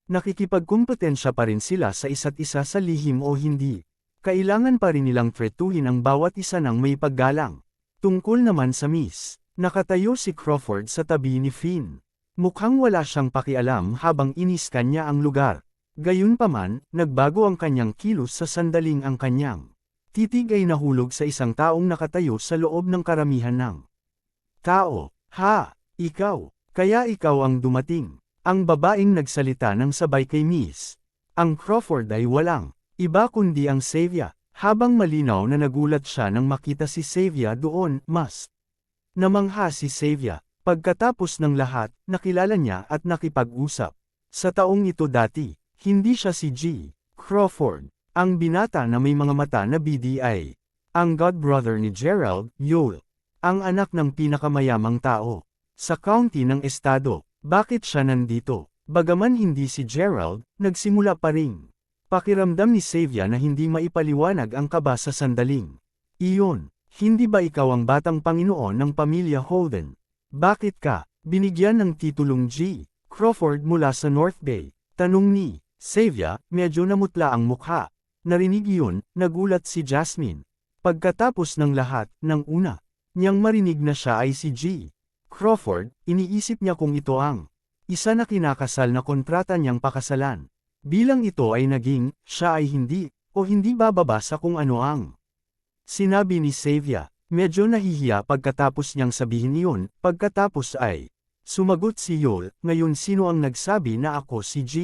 Speaker 1: nakikipagkumpetensya pa rin sila sa isa't isa sa lihim o hindi. Kailangan pa rin nilang tretuhin ang bawat isa ng may paggalang. Tungkol naman sa Miss, nakatayo si Crawford sa tabi ni Finn. Mukhang wala siyang pakialam habang iniskan niya ang lugar. Gayunpaman, nagbago ang kanyang kilos sa sandaling ang kanyang titig ay nahulog sa isang taong nakatayo sa loob ng karamihan ng tao. Ha, ikaw, kaya ikaw ang dumating. Ang babaeng nagsalita ng sabay kay Miss. Ang Crawford ay walang iba kundi ang Xavier, habang malinaw na nagulat siya nang makita si Xavier doon, mas namangha si Xavier. Pagkatapos ng lahat, nakilala niya at nakipag-usap. Sa taong ito dati, hindi siya si G. Crawford, ang binata na may mga mata na BDI. Ang godbrother ni Gerald, Yule, ang anak ng pinakamayamang tao sa county ng estado. Bakit siya nandito? Bagaman hindi si Gerald, nagsimula pa ring pakiramdam ni Xavier na hindi maipaliwanag ang kaba sa sandaling iyon. Hindi ba ikaw ang batang Panginoon ng pamilya Holden? Bakit ka binigyan ng titulong G. Crawford mula sa North Bay? Tanong ni Xavier, medyo namutla ang mukha. Narinig iyon, nagulat si Jasmine. Pagkatapos ng lahat, ng una niyang marinig na siya ay si G. Crawford, iniisip niya kung ito ang isa na kinakasal na kontrata niyang pakasalan. Bilang ito ay naging, siya ay hindi, o hindi bababa sa kung ano ang sinabi ni Xavier. Medyo nahihiya pagkatapos niyang sabihin iyon, pagkatapos ay sumagot si Yule, ngayon sino ang nagsabi na ako si G.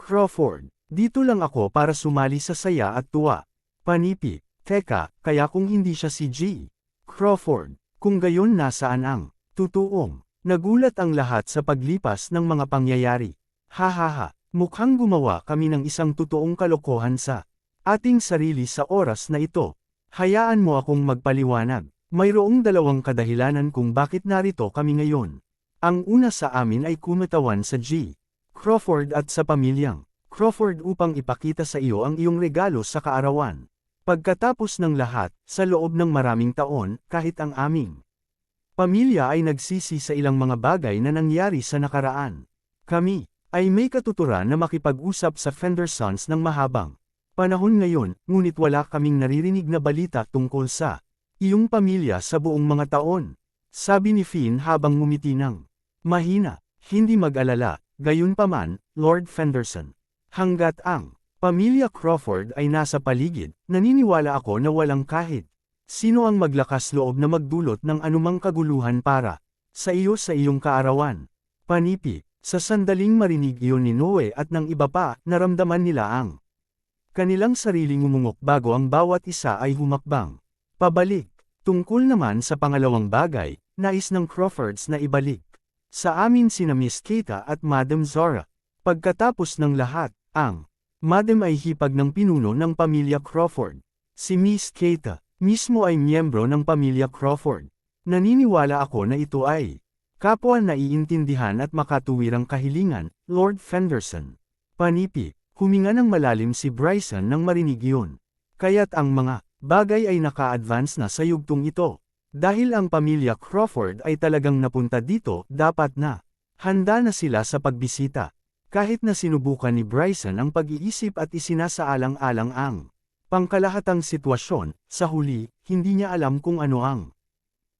Speaker 1: Crawford, dito lang ako para sumali sa saya at tuwa. Panipi, teka, kaya kung hindi siya si G. Crawford, kung gayon nasaan ang tutuong? Nagulat ang lahat sa paglipas ng mga pangyayari. Hahaha, mukhang gumawa kami ng isang totoong kalokohan sa ating sarili sa oras na ito. Hayaan mo akong magpaliwanag. Mayroong dalawang kadahilanan kung bakit narito kami ngayon. Ang una sa amin ay kumatawan sa G. Crawford at sa pamilyang Crawford upang ipakita sa iyo ang iyong regalo sa kaarawan. Pagkatapos ng lahat, sa loob ng maraming taon, kahit ang aming pamilya ay nagsisi sa ilang mga bagay na nangyari sa nakaraan. Kami ay may katuturan na makipag-usap sa Fendersons ng mahabang panahon ngayon, ngunit wala kaming naririnig na balita tungkol sa iyong pamilya sa buong mga taon. Sabi ni Finn habang ngumiti ng mahina. Hindi mag-alala, gayunpaman, Lord Fenderson. Hanggat ang pamilya Crawford ay nasa paligid, naniniwala ako na walang kahit sino ang maglakas loob na magdulot ng anumang kaguluhan para sa iyong kaarawan. Panipi, sa sandaling marinig iyon ni Noe at ng iba pa, naramdaman nila ang kanilang sariling umungok bago ang bawat isa ay humakbang pabalik. Tungkol naman sa pangalawang bagay, nais ng Crawfords na ibalik sa amin sina Miss Keita at Madam Zora. Pagkatapos ng lahat, ang Madam ay hipag ng pinuno ng pamilya Crawford. Si Miss Keita mismo ay miyembro ng pamilya Crawford. Naniniwala ako na ito ay kapwa na iintindihan at makatuwirang kahilingan, Lord Fenderson. Panipi, huminga ng malalim si Bryson nang marinig iyon. Kaya't ang mga bagay ay naka-advance na sa yugtong ito. Dahil ang pamilya Crawford ay talagang napunta dito, dapat na handa na sila sa pagbisita. Kahit na sinubukan ni Bryson ang pag-iisip at isinasaalang-alang ang pangkalahatang sitwasyon, sa huli, hindi niya alam kung ano ang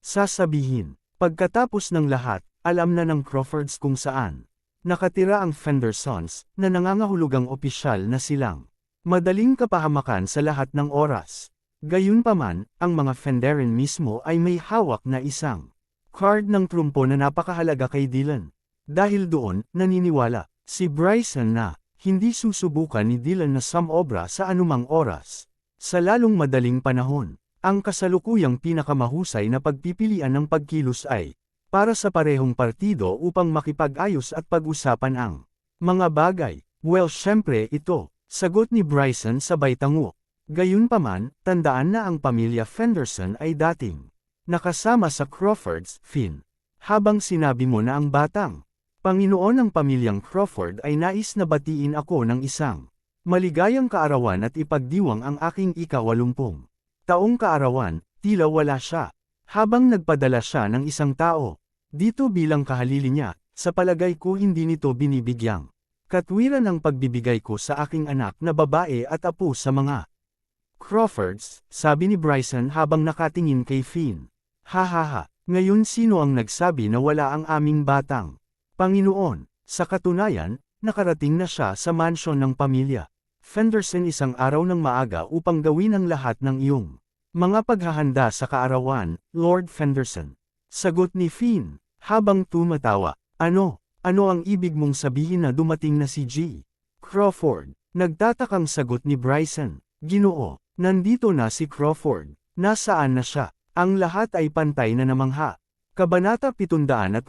Speaker 1: sasabihin. Pagkatapos ng lahat, alam na ng Crawfords kung saan nakatira ang Fendersons, na nangangahulugang opisyal na silang madaling kapahamakan sa lahat ng oras. Gayunpaman, ang mga Fenderin mismo ay may hawak na isang card ng trumpo na napakahalaga kay Dylan. Dahil doon, naniniwala si Bryson na hindi susubukan ni Dylan na sumobra sa anumang oras. Sa lalong madaling panahon, ang kasalukuyang pinakamahusay na pagpipilian ng pagkilos ay para sa parehong partido upang makipag-ayos at pag-usapan ang mga bagay. Well, syempre ito, sagot ni Bryson sabay tango. Gayunpaman, tandaan na ang pamilya Fenderson ay dating nakasama sa Crawfords, Finn. Habang sinabi mo na ang batang Panginoon ng pamilyang Crawford ay nais na batiin ako ng isang maligayang kaarawan at ipagdiwang ang aking ika-80 taong kaarawan, tila wala siya. Habang nagpadala siya ng isang tao dito bilang kahalili niya, sa palagay ko hindi nito binibigyang katwiran ang pagbibigay ko sa aking anak na babae at apo sa mga Crawfords, sabi ni Bryson habang nakatingin kay Finn. Hahaha, ngayon sino ang nagsabi na wala ang aming batang Panginoon? Sa katunayan, nakarating na siya sa mansyon ng pamilya Fenderson isang araw ng maaga upang gawin ang lahat ng iyong mga paghahanda sa kaarawan, Lord Fenderson. Sagot ni Finn, habang tumatawa. Ano ang ibig mong sabihin na dumating na si G. Crawford? Nagtatakang sagot ni Bryson. Ginoo, nandito na si Crawford. Nasaan na siya? Ang lahat ay pantay na namangha. Kabanata 787.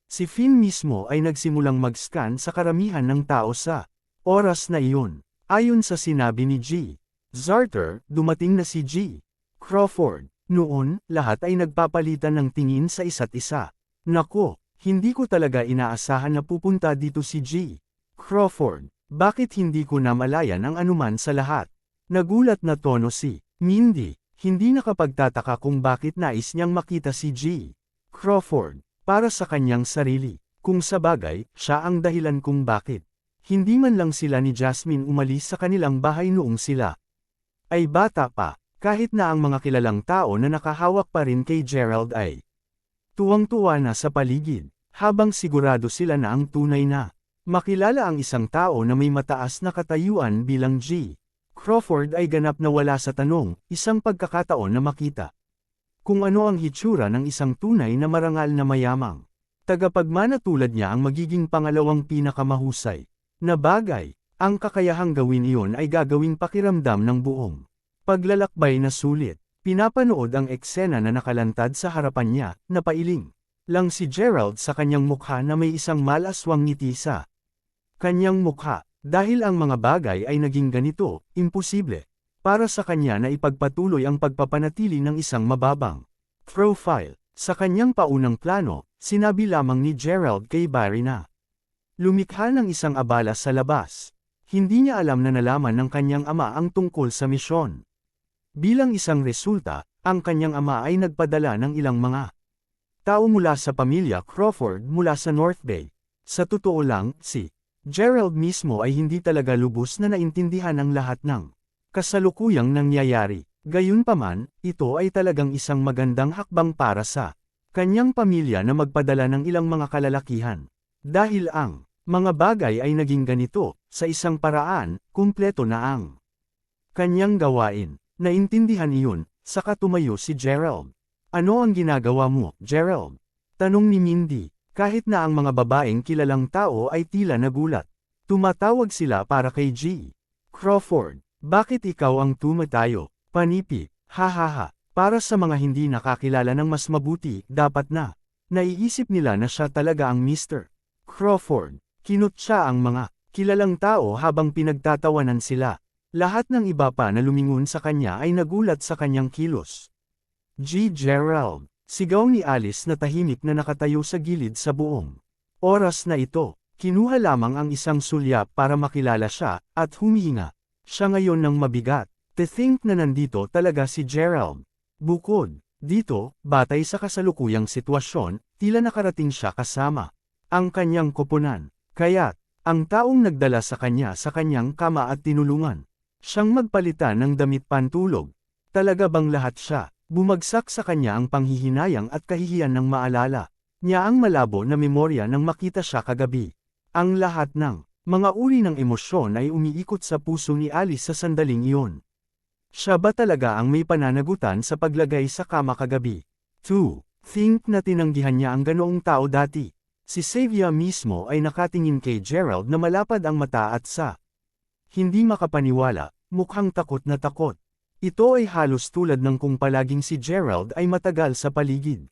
Speaker 1: Si Finn mismo ay nagsimulang mag-scan sa karamihan ng tao sa oras na iyon. Ayon sa sinabi ni G. Zarter, dumating na si G. Crawford. Noon, lahat ay nagpapalitan ng tingin sa isa't isa. Nako, hindi ko talaga inaasahan na pupunta dito si G. Crawford. Bakit hindi ko namalayan ang anuman sa lahat? Nagulat na tono si Mindy. Hindi nakapagtataka kung bakit nais niyang makita si G. Crawford. Para sa kanyang sarili. Kung sabagay, siya ang dahilan kung bakit hindi man lang sila ni Jasmine umalis sa kanilang bahay noong sila ay bata pa, kahit na ang mga kilalang tao na nakahawak pa rin kay Gerald ay tuwang-tuwa na sa paligid, habang sigurado sila na ang tunay na makilala ang isang tao na may mataas na katayuan bilang G. Crawford ay ganap na wala sa tanong, isang pagkakataon na makita kung ano ang hitsura ng isang tunay na marangal na mayamang tagapagmana tulad niya ang magiging pangalawang pinakamahusay na bagay. Ang kakayahang gawin iyon ay gagawing pakiramdam ng buong paglalakbay na sulit. Pinapanood ang eksena na nakalantad sa harapan niya, napailing lang si Gerald sa kanyang mukha na may isang malaswang ngiti sa kanyang mukha. Dahil ang mga bagay ay naging ganito, imposible para sa kanya na ipagpatuloy ang pagpapanatili ng isang mababang profile. Sa kanyang paunang plano, sinabi lamang ni Gerald kay Barry na lumikha ng isang abala sa labas. Hindi niya alam na nalaman ng kanyang ama ang tungkol sa misyon. Bilang isang resulta, ang kanyang ama ay nagpadala ng ilang mga tao mula sa pamilya Crawford mula sa North Bay. Sa totoo lang, si Gerald mismo ay hindi talaga lubos na naintindihan ang lahat ng kasalukuyang nangyayari. Gayunpaman, ito ay talagang isang magandang hakbang para sa kanyang pamilya na magpadala ng ilang mga kalalakihan. Dahil ang mga bagay ay naging ganito, sa isang paraan, kumpleto na ang kanyang gawain. Naintindihan iyon, saka tumayo si Gerald. Ano ang ginagawa mo, Gerald? Tanong ni Mindy. Kahit na ang mga babaeng kilalang tao ay tila nagulat. Tumatawag sila para kay G. Crawford. Bakit ikaw ang tumatayo? Panipi. Hahaha. Para sa mga hindi nakakilala ng mas mabuti, dapat na naiisip nila na siya talaga ang Mr. Crawford. Kinutya ang mga kilalang tao habang pinagtatawanan sila. Lahat ng iba pa na lumingon sa kanya ay nagulat sa kanyang kilos. G. Gerald. Sigaw ni Alice na tahimik na nakatayo sa gilid sa buong oras na ito. Kinuha lamang ang isang sulyap para makilala siya, at humihinga siya ngayon ng mabigat. To think na nandito talaga si Gerald. Bukod dito, batay sa kasalukuyang sitwasyon, tila nakarating siya kasama ang kanyang koponan. Kaya't, ang taong nagdala sa kanyang kama at tinulungan siyang magpalitan ng damit pantulog. Talaga bang lahat siya? Bumagsak sa kanya ang panghihinayang at kahihiyan ng maalala niya ang malabo na memorya nang makita siya kagabi. Ang lahat ng mga uri ng emosyon ay umiikot sa puso ni Alice sa sandaling iyon. Siya ba talaga ang may pananagutan sa paglagay sa kama kagabi? 2. Think na tinanggihan niya ang ganoong tao dati. Si Xavier mismo ay nakatingin kay Gerald na malapad ang mata at sa hindi makapaniwala, mukhang takot na takot. Ito ay halos tulad ng kung palaging si Gerald ay matagal sa paligid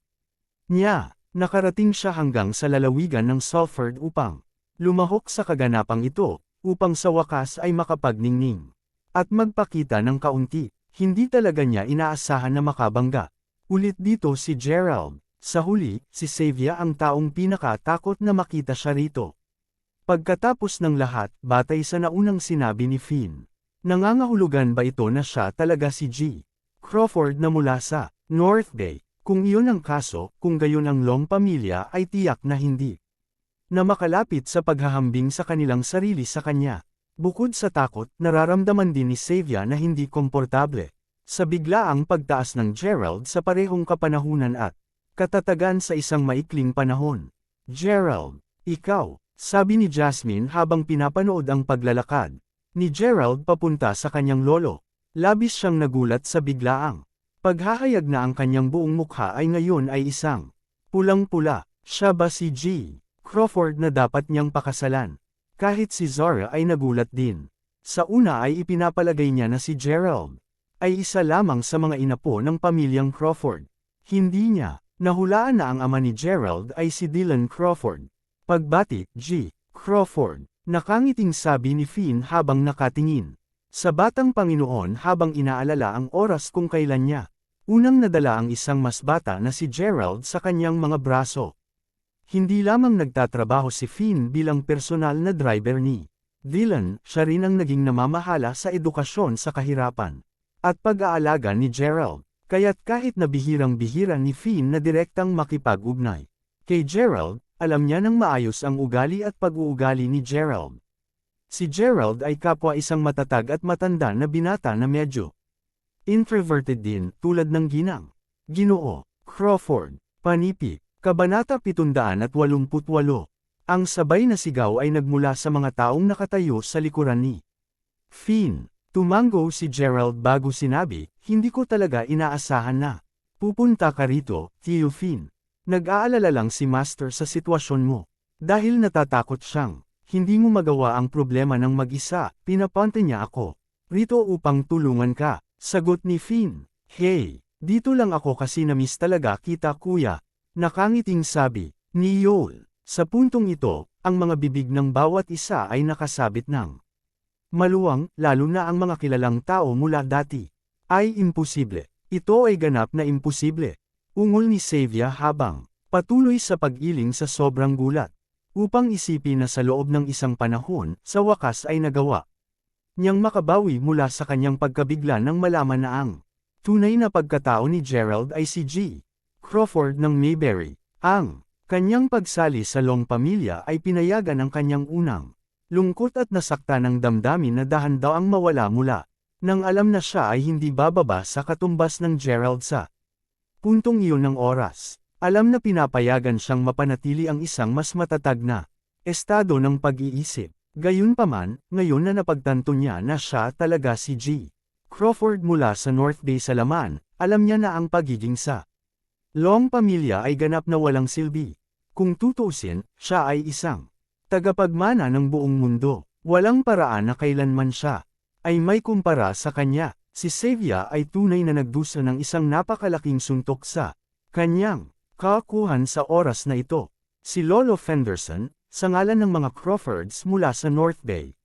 Speaker 1: niya. Nakarating siya hanggang sa lalawigan ng Salford upang lumahok sa kaganapang ito, upang sa wakas ay makapagningning at magpakita ng kaunti. Hindi talaga niya inaasahan na makabangga ulit dito si Gerald. Sa huli, si Xavier ang taong pinakatakot na makita siya rito. Pagkatapos ng lahat, batay sa naunang sinabi ni Finn, nangangahulugan ba ito na siya talaga si G. Crawford na mula sa North Bay? Kung iyon ang kaso, kung gayon ang Long pamilya ay tiyak na hindi na makalapit sa paghahambing sa kanilang sarili sa kanya. Bukod sa takot, nararamdaman din ni Xavier na hindi komportable sa biglaang pagtaas ng Gerald sa parehong kapanahunan at katatagan sa isang maikling panahon. Gerald, ikaw, sabi ni Jasmine habang pinapanood ang paglalakad ni Gerald papunta sa kanyang lolo. Labis siyang nagulat sa biglaang paghahayag na ang kanyang buong mukha ay ngayon ay isang pulang-pula. Siya ba si G. Crawford na dapat niyang pakasalan? Kahit si Zara ay nagulat din. Sa una ay ipinapalagay niya na si Gerald ay isa lamang sa mga inapo ng pamilyang Crawford. Hindi niya nahulaan na ang ama ni Gerald ay si Dylan Crawford. Pagbati, G. Crawford, nakangiting sabi ni Finn habang nakatingin sa batang Panginoon habang inaalala ang oras kung kailan niya unang nadala ang isang mas bata na si Gerald sa kanyang mga braso. Hindi lamang nagtatrabaho si Finn bilang personal na driver ni Dylan, siya rin ang naging namamahala sa edukasyon sa kahirapan at pag-aalaga ni Gerald. Kaya't kahit na bihirang-bihira ni Finn na direktang makipag-ugnay kay Gerald, alam niya ng maayos ang ugali at pag-uugali ni Gerald. Si Gerald ay kapwa isang matatag at matanda na binata na medyo introverted din, tulad ng Ginoo Crawford. Panipi, Kabanata 788. Ang sabay na sigaw ay nagmula sa mga taong nakatayo sa likuran ni Finn. Tumango si Gerald bago sinabi, hindi ko talaga inaasahan na pupunta ka rito, Tio Finn. Nag-aalala lang si Master sa sitwasyon mo. Dahil natatakot siyang hindi mo magawa ang problema ng mag-isa, pinapunta niya ako rito upang tulungan ka. Sagot ni Finn. Hey, dito lang ako kasi na-miss talaga kita kuya. Nakangiting sabi ni Yol. Sa puntong ito, ang mga bibig ng bawat isa ay nakasabit ng maluwang, lalo na ang mga kilalang tao mula dati. Ay imposible. Ito ay ganap na imposible. Ungol ni Xavier habang patuloy sa pag-iling sa sobrang gulat. Upang isipin na sa loob ng isang panahon, sa wakas ay nagawa niyang makabawi mula sa kanyang pagkabigla nang malaman na ang tunay na pagkatao ni Gerald ay si G. Crawford ng Mayberry. Ang kanyang pagsali sa Long pamilya ay pinayagan ng kanyang unang lungkot at nasakta ng damdamin na dahan daw ang mawala mula nang alam na siya ay hindi bababa sa katumbas ng Gerald sa puntong iyon ng oras. Alam na pinapayagan siyang mapanatili ang isang mas matatag na estado ng pag-iisip. Gayunpaman, ngayon na napagtanto niya na siya talaga si G. Crawford mula sa North Bay sa laman, alam niya na ang pagiging sa Long pamilya ay ganap na walang silbi. Kung tutuusin, siya ay isang tagapagmana ng buong mundo. Walang paraan na kailanman siya ay may kumpara sa kanya. Si Xavier ay tunay na nagdusa ng isang napakalaking suntok sa kanyang kakuhan sa oras na ito. Si Lolo Fenderson, sa ngalan ng mga Crawfords mula sa North Bay.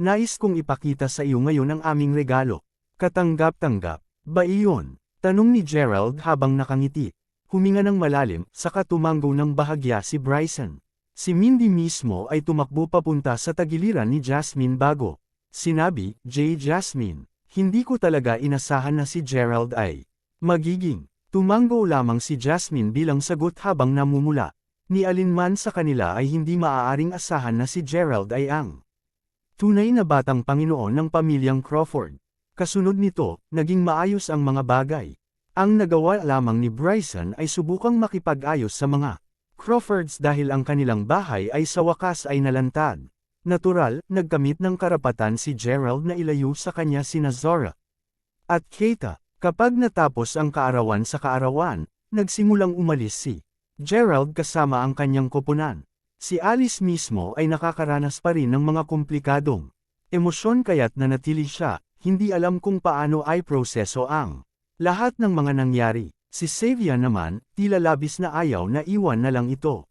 Speaker 1: Nais kong ipakita sa iyo ngayon ang aming regalo. Katanggap-tanggap ba iyon? Tanong ni Gerald habang nakangiti. Huminga ng malalim, saka tumango ng bahagya si Bryson. Si Mindy mismo ay tumakbo papunta sa tagiliran ni Jasmine bago sinabi, Jasmine, hindi ko talaga inasahan na si Gerald ay magiging. Tumango lamang si Jasmine bilang sagot habang namumula. Ni alinman sa kanila ay hindi maaaring asahan na si Gerald ay ang tunay na batang Panginoon ng pamilyang Crawford. Kasunod nito, naging maayos ang mga bagay. Ang nagawa lamang ni Bryson ay subukang makipag-ayos sa mga Crawfords dahil ang kanilang bahay ay sa wakas ay nalantad. Natural, nagkamit ng karapatan si Gerald na ilayo sa kanya sina Zora at Keita. Kapag natapos ang kaarawan sa kaarawan, nagsimulang umalis si Gerald kasama ang kanyang koponan. Si Alice mismo ay nakakaranas pa rin ng mga komplikadong emosyon kaya't nanatili siya, hindi alam kung paano ay proseso ang lahat ng mga nangyari. Si Xavier naman, tila labis na ayaw na iwan na lang ito.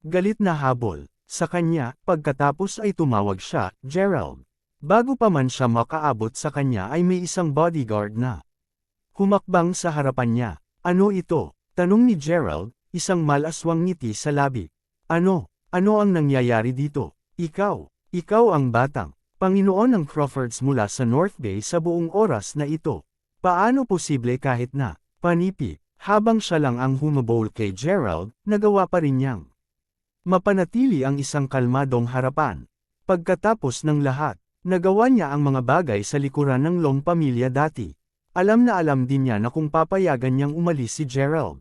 Speaker 1: Galit na habol sa kanya, pagkatapos ay tumawag siya, Gerald. Bago pa man siya makaabot sa kanya ay may isang bodyguard na humakbang sa harapan niya. Ano ito? Tanong ni Gerald, isang malaswang ngiti sa labi. Ano ang nangyayari dito? Ikaw ang batang Panginoon ng Crawfords mula sa North Bay sa buong oras na ito. Paano posible kahit na panipi? Habang siya lang ang humabol kay Gerald, nagawa pa rin niyang mapanatili ang isang kalmadong harapan. Pagkatapos ng lahat, nagawa niya ang mga bagay sa likuran ng Long pamilya dati. Alam na alam din niya na kung papayagan niyang umalis si Gerald.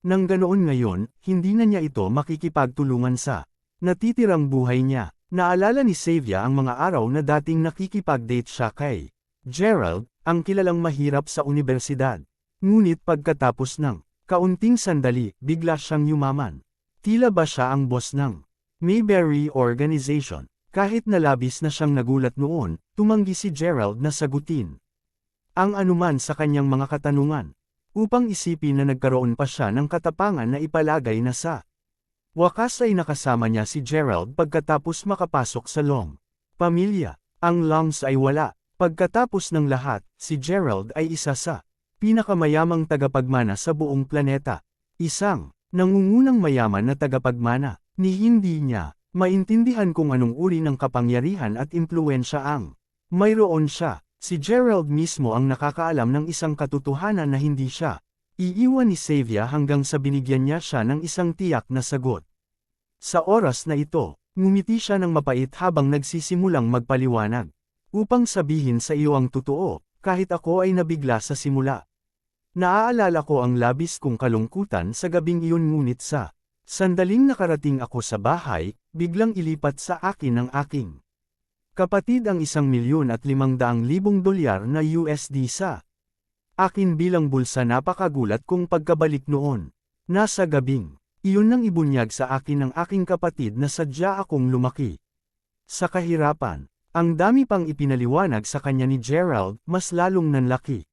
Speaker 1: Nang ganoon ngayon, hindi na niya ito makikipagtulungan sa natitirang buhay niya. Naalala ni Xavier ang mga araw na dating nakikipag-date siya kay Gerald, ang kilalang mahirap sa unibersidad. Ngunit pagkatapos ng kaunting sandali, bigla siyang yumaman. Tila ba siya ang boss ng Mayberry Organization? Kahit na labis na siyang nagulat noon, tumanggi si Gerald na sagutin ang anuman sa kanyang mga katanungan, upang isipin na nagkaroon pa siya ng katapangan na ipalagay na sa wakas ay nakasama niya si Gerald pagkatapos makapasok sa Long pamilya. Ang Longs ay wala. Pagkatapos ng lahat, si Gerald ay isa sa pinakamayamang tagapagmana sa buong planeta. Isang nangungunang mayaman na tagapagmana, ni hindi niya maintindihan kung anong uri ng kapangyarihan at impluwensya ang mayroon siya. Si Gerald mismo ang nakakaalam ng isang katotohanan na hindi siya iiwan ni Xavier hanggang sa binigyan niya siya ng isang tiyak na sagot. Sa oras na ito, ngumiti siya ng mapait habang nagsisimulang magpaliwanag. Upang sabihin sa iyo ang totoo, kahit ako ay nabigla sa simula. Naaalala ko ang labis kong kalungkutan sa gabing iyon ngunit sa sandaling nakarating ako sa bahay, biglang ilipat sa akin ng aking kapatid ang $1,500,000 na USD sa akin bilang bulsa. Napakagulat kong pagkabalik noon. Nasa gabing iyon nang ibunyag sa akin ng aking kapatid na sadya akong lumaki sa kahirapan. Ang dami pang ipinaliwanag sa kanya ni Gerald, mas lalong nanlaki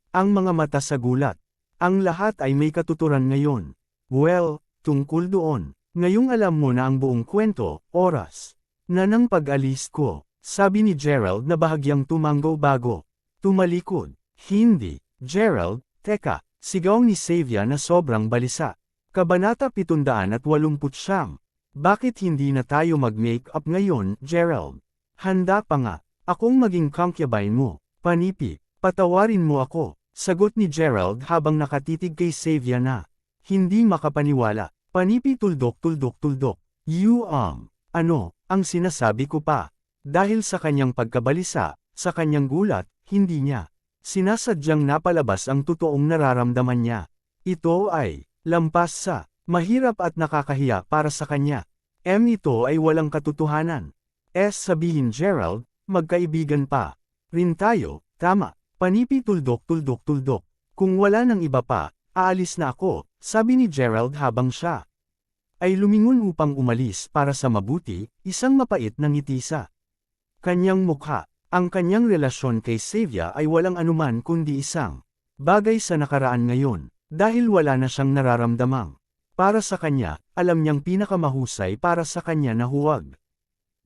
Speaker 1: ang mga mata sa gulat. Ang lahat ay may katuturan ngayon. Well, tungkol doon. Ngayong alam mo na ang buong kwento, oras na nang pag-alis ko, sabi ni Gerald na bahagyang tumango bago tumalikod. Hindi, Gerald, teka, sigaw ni Xavier na sobrang balisa. Kabanata 789. Bakit hindi na tayo mag-make up ngayon, Gerald? Handa pa nga, akong maging concubine mo. Panipi, patawarin mo ako, sagot ni Gerald habang nakatitig kay Xavier na hindi makapaniwala. Panipi tuldok. Ano, ang sinasabi ko pa. Dahil sa kanyang pagkabalisa, sa kanyang gulat, hindi niya sinasadyang napalabas ang totoong nararamdaman niya. Ito ay lampas sa mahirap at nakakahiya para sa kanya. Ito ay walang katotohanan. Sabihin Gerald, magkaibigan pa rin tayo, tama. Panipi tuldok. Kung wala nang iba pa, aalis na ako, sabi ni Gerald habang siya ay lumingon upang umalis para sa mabuti, isang mapait na ngiti sa kanyang mukha. Ang kanyang relasyon kay Xavier ay walang anuman kundi isang bagay sa nakaraan ngayon, dahil wala na siyang nararamdamang para sa kanya, alam niyang pinakamahusay para sa kanya na huwag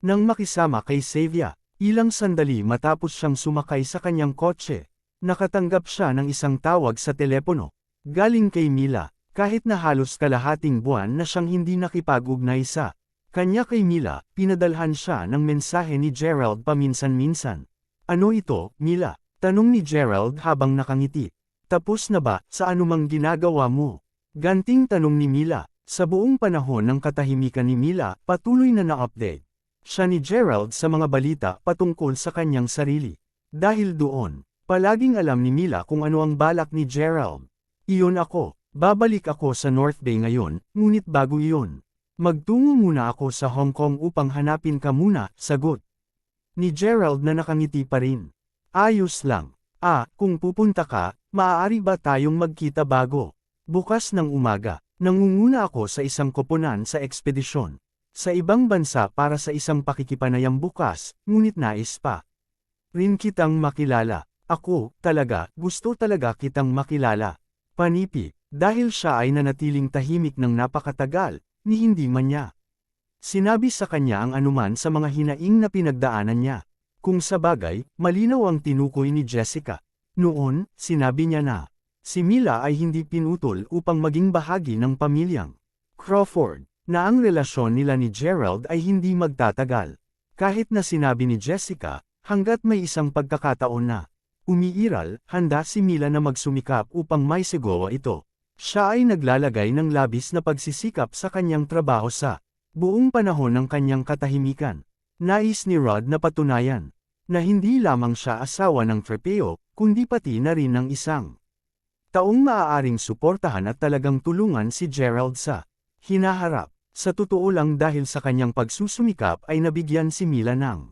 Speaker 1: nang makisama kay Xavier. Ilang sandali matapos siyang sumakay sa kanyang kotse, nakatanggap siya ng isang tawag sa telepono galing kay Mila. Kahit na halos kalahating buwan na siyang hindi nakipag-ugnay sa kanya kay Mila, pinadalhan siya ng mensahe ni Gerald paminsan-minsan. Ano ito, Mila? Tanong ni Gerald habang nakangiti. Tapos na ba sa anumang ginagawa mo? Ganting tanong ni Mila. Sa buong panahon ng katahimikan ni Mila, patuloy na na-update siya ni Gerald sa mga balita patungkol sa kanyang sarili. Dahil doon, palaging alam ni Mila kung ano ang balak ni Gerald. Iyon ako. Babalik ako sa North Bay ngayon, ngunit bago iyon. Magtungo muna ako sa Hong Kong upang hanapin ka muna, sagot ni Gerald na nakangiti pa rin. Ayos lang. Kung pupunta ka, maaari ba tayong magkita bago? Bukas ng umaga, nangunguna ako sa isang koponan sa ekspedisyon. Sa ibang bansa para sa isang pakikipanayam bukas, ngunit nais pa rin kitang makilala. Ako, gusto talaga kitang makilala. Panipi, dahil siya ay nanatiling tahimik ng napakatagal, ni hindi man niya sinabi sa kanya ang anuman sa mga hinaing na pinagdaanan niya. Kung sa bagay, malinaw ang tinukoy ni Jessica. Noon, sinabi niya na si Mila ay hindi pinutol upang maging bahagi ng pamilyang Crawford, na ang relasyon nila ni Gerald ay hindi magtatagal. Kahit na sinabi ni Jessica, hanggat may isang pagkakataon na umiiral, handa si Mila na magsumikap upang maisagawa ito. Siya ay naglalagay ng labis na pagsisikap sa kanyang trabaho sa buong panahon ng kanyang katahimikan. Nais ni Rod na patunayan na hindi lamang siya asawa ng Trepeo, kundi pati na rin ng isang taong maaaring suportahan at talagang tulungan si Gerald sa hinaharap. Sa totoo lang dahil sa kanyang pagsusumikap ay nabigyan si Mila ng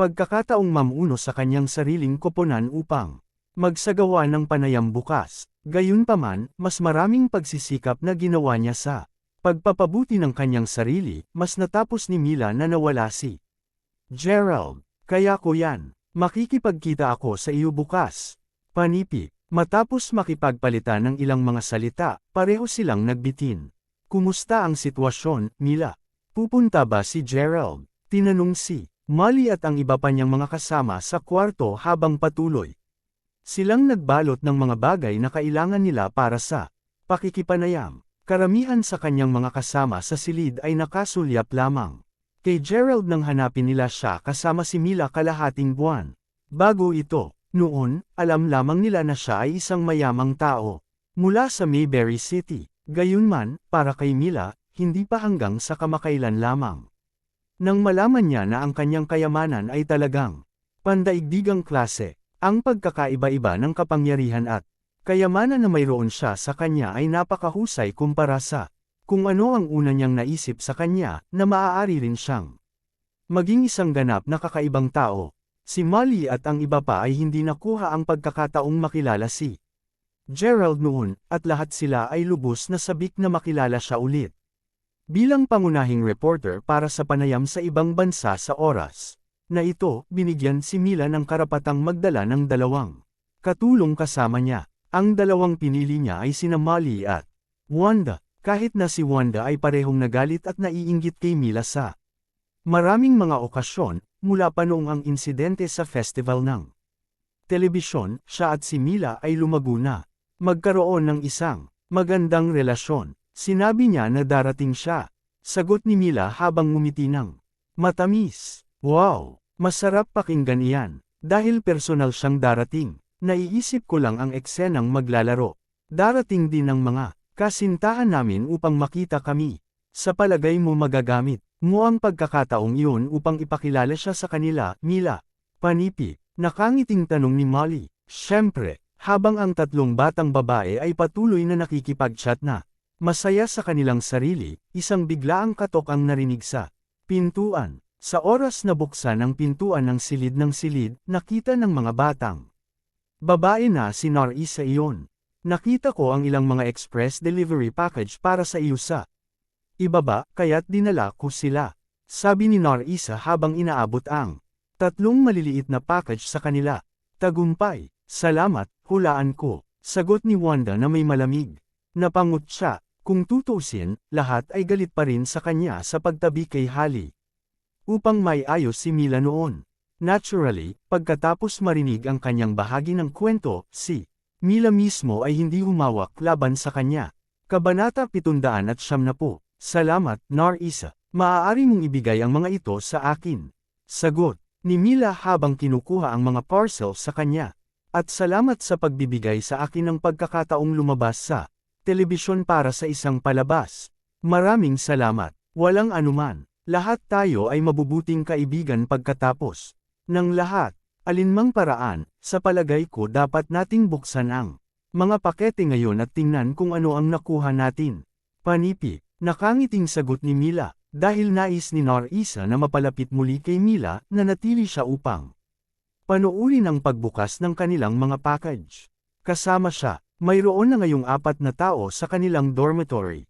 Speaker 1: pagkakataong mamuno sa kanyang sariling koponan upang magsagawa ng panayam bukas. Gayunpaman, mas maraming pagsisikap na ginawa niya sa pagpapabuti ng kanyang sarili, mas natapos ni Mila na nawala si Gerald. Kaya ko yan. Makikipagkita ako sa iyo bukas. Panipi. Matapos makipagpalitan ng ilang mga salita, pareho silang nagbitin. Kumusta ang sitwasyon, Mila? Pupunta ba si Gerald? Tinanong si Molly at ang iba pa niyang mga kasama sa kwarto habang patuloy silang nagbalot ng mga bagay na kailangan nila para sa pakikipanayam. Karamihan sa kanyang mga kasama sa silid ay nakasulyap lamang. Kay Gerald nang hanapin nila siya kasama si Mila kalahating buwan. Bago ito, noon, alam lamang nila na siya ay isang mayamang tao mula sa Mayberry City. Gayunman, para kay Mila, hindi pa hanggang sa kamakailan lamang. Nang malaman niya na ang kanyang kayamanan ay talagang pandaigdigang klase, ang pagkakaiba-iba ng kapangyarihan at kayamanan na mayroon siya sa kanya ay napakahusay kumpara sa kung ano ang una niyang naisip sa kanya na maaari rin siyang maging isang ganap na kakaibang tao. Si Molly at ang iba pa ay hindi nakuha ang pagkakataong makilala si Gerald noon, at lahat sila ay lubos na sabik na makilala siya ulit. Bilang pangunahing reporter para sa panayam sa ibang bansa sa oras na ito, binigyan si Mila ng karapatang magdala ng dalawang katulong kasama niya. Ang dalawang pinili niya ay sina Molly at Wanda, kahit na si Wanda ay parehong nagalit at naiinggit kay Mila sa maraming mga okasyon, mula pa noong ang insidente sa festival ng telebisyon, siya at si Mila ay lumago na magkaroon ng isang magandang relasyon. Sinabi niya na darating siya. Sagot ni Mila habang ngumiti ng matamis. Wow! Masarap pakinggan iyan. Dahil personal siyang darating. Naiisip ko lang ang eksenang maglalaro. Darating din ang mga kasintahan namin upang makita kami. Sa palagay mo magagamit mo ang pagkakataong iyon upang ipakilala siya sa kanila, Mila? Panipi. Nakangiting tanong ni Molly. Siyempre. Habang ang tatlong batang babae ay patuloy na nakikipag-chat na masaya sa kanilang sarili, isang biglaang katok ang narinig sa pintuan. Sa oras na buksan ang pintuan ng silid, nakita ng mga batang babae na si Narisa iyon. Nakita ko ang ilang mga express delivery package para sa iyo sa ibaba, kaya't dinala ko sila. Sabi ni Narisa habang inaabot ang tatlong maliliit na package sa kanila. Tagumpay. Salamat, hulaan ko. Sagot ni Wanda na may malamig. Napangot siya. Kung tutusin, lahat ay galit pa rin sa kanya sa pagtabi kay Holly. Upang may ayos si Mila noon. Naturally, pagkatapos marinig ang kanyang bahagi ng kwento, si Mila mismo ay hindi humawak laban sa kanya. Kabanata 790. Salamat, Narisa. Maaari mong ibigay ang mga ito sa akin. Sagot ni Mila habang kinukuha ang mga parcel sa kanya. At salamat sa pagbibigay sa akin ng pagkakataong lumabas sa telebisyon para sa isang palabas. Maraming salamat. Walang anuman. Lahat tayo ay mabubuting kaibigan pagkatapos ng lahat. Alinmang paraan, sa palagay ko dapat nating buksan ang mga pakete ngayon at tingnan kung ano ang nakuha natin. Panipi, nakangiting sagot ni Mila, dahil nais ni Norisa na mapalapit muli kay Mila na natili siya upang panoorin ang pagbukas ng kanilang mga package. Kasama siya, mayroon na ngayong 4 na tao sa kanilang dormitory.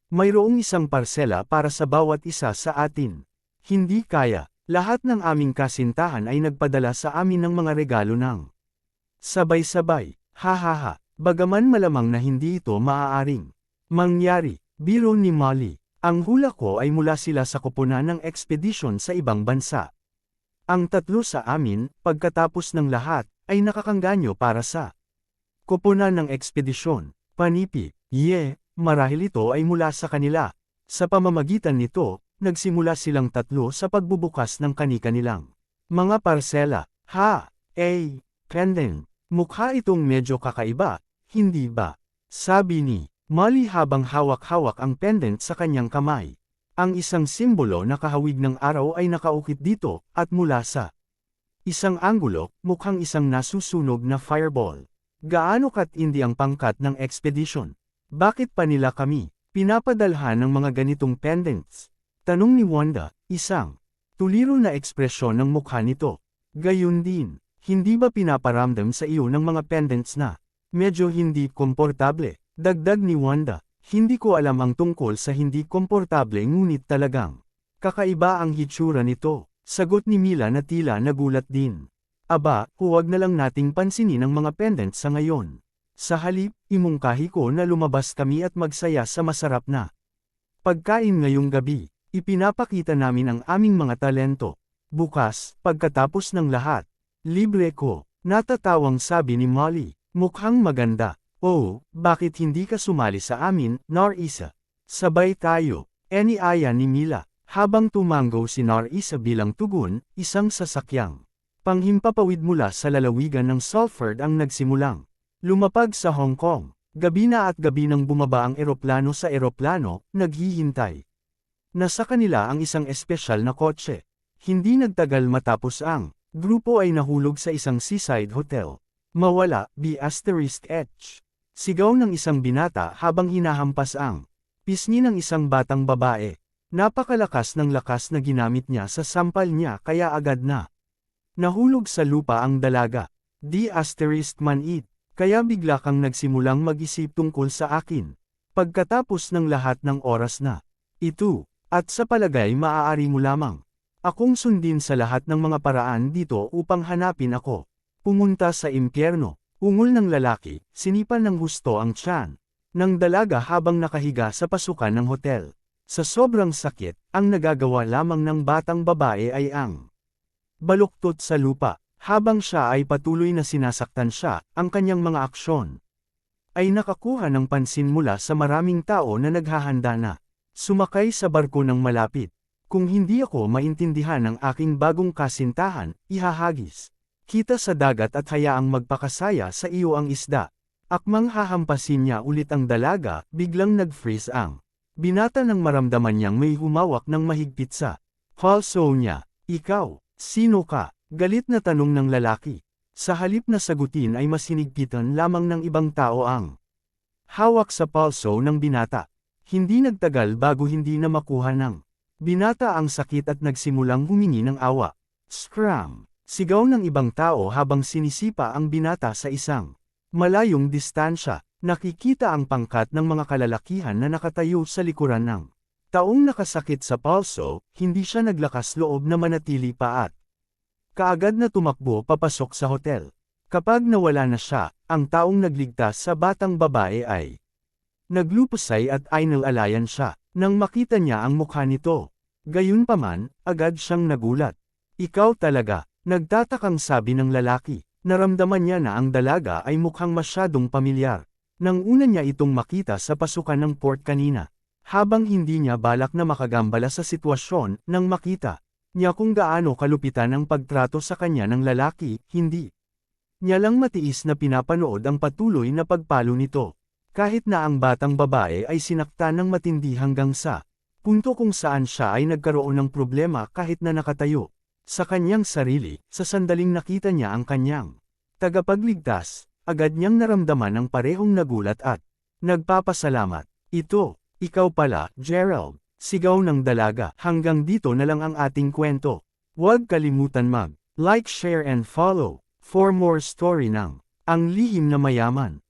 Speaker 1: Mayroong isang parsela para sa bawat isa sa atin. Hindi kaya, lahat ng aming kasintahan ay nagpadala sa amin ng mga regalo ng sabay-sabay. Bagaman malamang na hindi ito maaaring mangyari, biro ni Molly. Ang hula ko ay mula sila sa koponan ng ekspedisyon sa ibang bansa. Ang 3 sa amin, pagkatapos ng lahat, ay nakakangganyo para sa koponan ng ekspedisyon. Panipi, marahil ito ay mula sa kanila. Sa pamamagitan nito, nagsimula silang 3 sa pagbubukas ng kani-kanilang mga parsela. Pendant. Mukha itong medyo kakaiba, hindi ba? Sabi ni Molly habang hawak-hawak ang pendant sa kanyang kamay. Ang isang simbolo na kahawig ng araw ay nakaukit dito, at mula sa isang anggulo, mukhang isang nasusunog na fireball. Gaano katindi ang pangkat ng expedition? Bakit pa nila kami pinapadalhan ng mga ganitong pendants? Tanong ni Wanda, isang tuliro na ekspresyon ng mukha nito. Gayun din, hindi ba pinaparamdam sa iyo ng mga pendants na medyo hindi komportable? Dagdag ni Wanda. Hindi ko alam ang tungkol sa hindi komportable ngunit talagang kakaiba ang hitsura nito. Sagot ni Mila na tila nagulat din. Aba, huwag na lang nating pansinin ang mga pendants sa ngayon. Sa halip, imungkahi ko na lumabas kami at magsaya sa masarap na pagkain ngayong gabi. Ipinapakita namin ang aming mga talento. Bukas, pagkatapos ng lahat, libre ko. Natatawang sabi ni Molly. Mukhang maganda. Oh, bakit hindi ka sumali sa amin, Norisa? Sabay tayo. Iniaya ni Mila. Habang tumanggo si Norisa bilang tugon, isang sasakyang panghimpapawid mula sa lalawigan ng Salford ang nagsimulang lumapag sa Hong Kong. Gabi na at gabi nang bumaba ang eroplano sa eroplano, naghihintay nasa kanila ang isang espesyal na kotse. Hindi nagtagal matapos ang grupo ay nahulog sa isang seaside hotel. Mawala, *H. Sigaw ng isang binata habang hinahampas ang pisngi ng isang batang babae. Napakalakas ng lakas na ginamit niya sa sampal niya kaya agad na nahulog sa lupa ang dalaga. *manit. Kaya bigla kang nagsimulang mag-isip tungkol sa akin. Pagkatapos ng lahat ng oras na ito, at sa palagay maaari mo lamang akong sundin sa lahat ng mga paraan dito upang hanapin ako. Pumunta sa impyerno. Ungol ng lalaki, sinipan ng husto ang tiyan ng dalaga habang nakahiga sa pasukan ng hotel. Sa sobrang sakit, ang nagagawa lamang ng batang babae ay ang baluktot sa lupa. Habang siya ay patuloy na sinasaktan siya, ang kanyang mga aksyon ay nakakuha ng pansin mula sa maraming tao na naghahanda na sumakay sa barko ng malapit. Kung hindi ako maintindihan ng aking bagong kasintahan, ihahagis kita sa dagat at hayaang magpakasaya sa iyo ang isda. Akmang hahampasin niya ulit ang dalaga, biglang nag-freeze ang binata nang maramdaman niyang may humawak ng mahigpit sa palso niya. Ikaw, sino ka? Galit na tanong ng lalaki. Sa halip na sagutin ay mas hinigpitan lamang ng ibang tao ang hawak sa palso ng binata. Hindi nagtagal bago hindi na makuha ng binata ang sakit at nagsimulang humingi ng awa. Scram! Sigaw ng ibang tao habang sinisipa ang binata sa isang malayong distansya. Nakikita ang pangkat ng mga kalalakihan na nakatayo sa likuran ng taong nakasakit sa palso, hindi siya naglakas loob na manatili pa at kaagad na tumakbo papasok sa hotel. Kapag nawala na siya, ang taong nagligtas sa batang babae ay naglupusay at inalalayan siya. Nang makita niya ang mukha nito, gayunpaman, agad siyang nagulat. Ikaw talaga. Nagtatakang sabi ng lalaki. Naramdaman niya na ang dalaga ay mukhang masyadong pamilyar. Nang una niya itong makita sa pasukan ng port kanina. Habang hindi niya balak na makagambala sa sitwasyon, nang makita niya kung gaano kalupitan ang pagtrato sa kanya ng lalaki, hindi niya lang matiis na pinapanood ang patuloy na pagpalo nito. Kahit na ang batang babae ay sinaktan ng matindi hanggang sa punto kung saan siya ay nagkaroon ng problema kahit na nakatayo sa kanyang sarili, sa sandaling nakita niya ang kanyang tagapagligtas, agad niyang naramdaman ang parehong nagulat at nagpapasalamat. Ikaw pala, Gerald, sigaw ng dalaga. Hanggang dito na lang ang ating kwento. Huwag kalimutan mag-like, share and follow for more story ng Ang Lihim na Mayaman.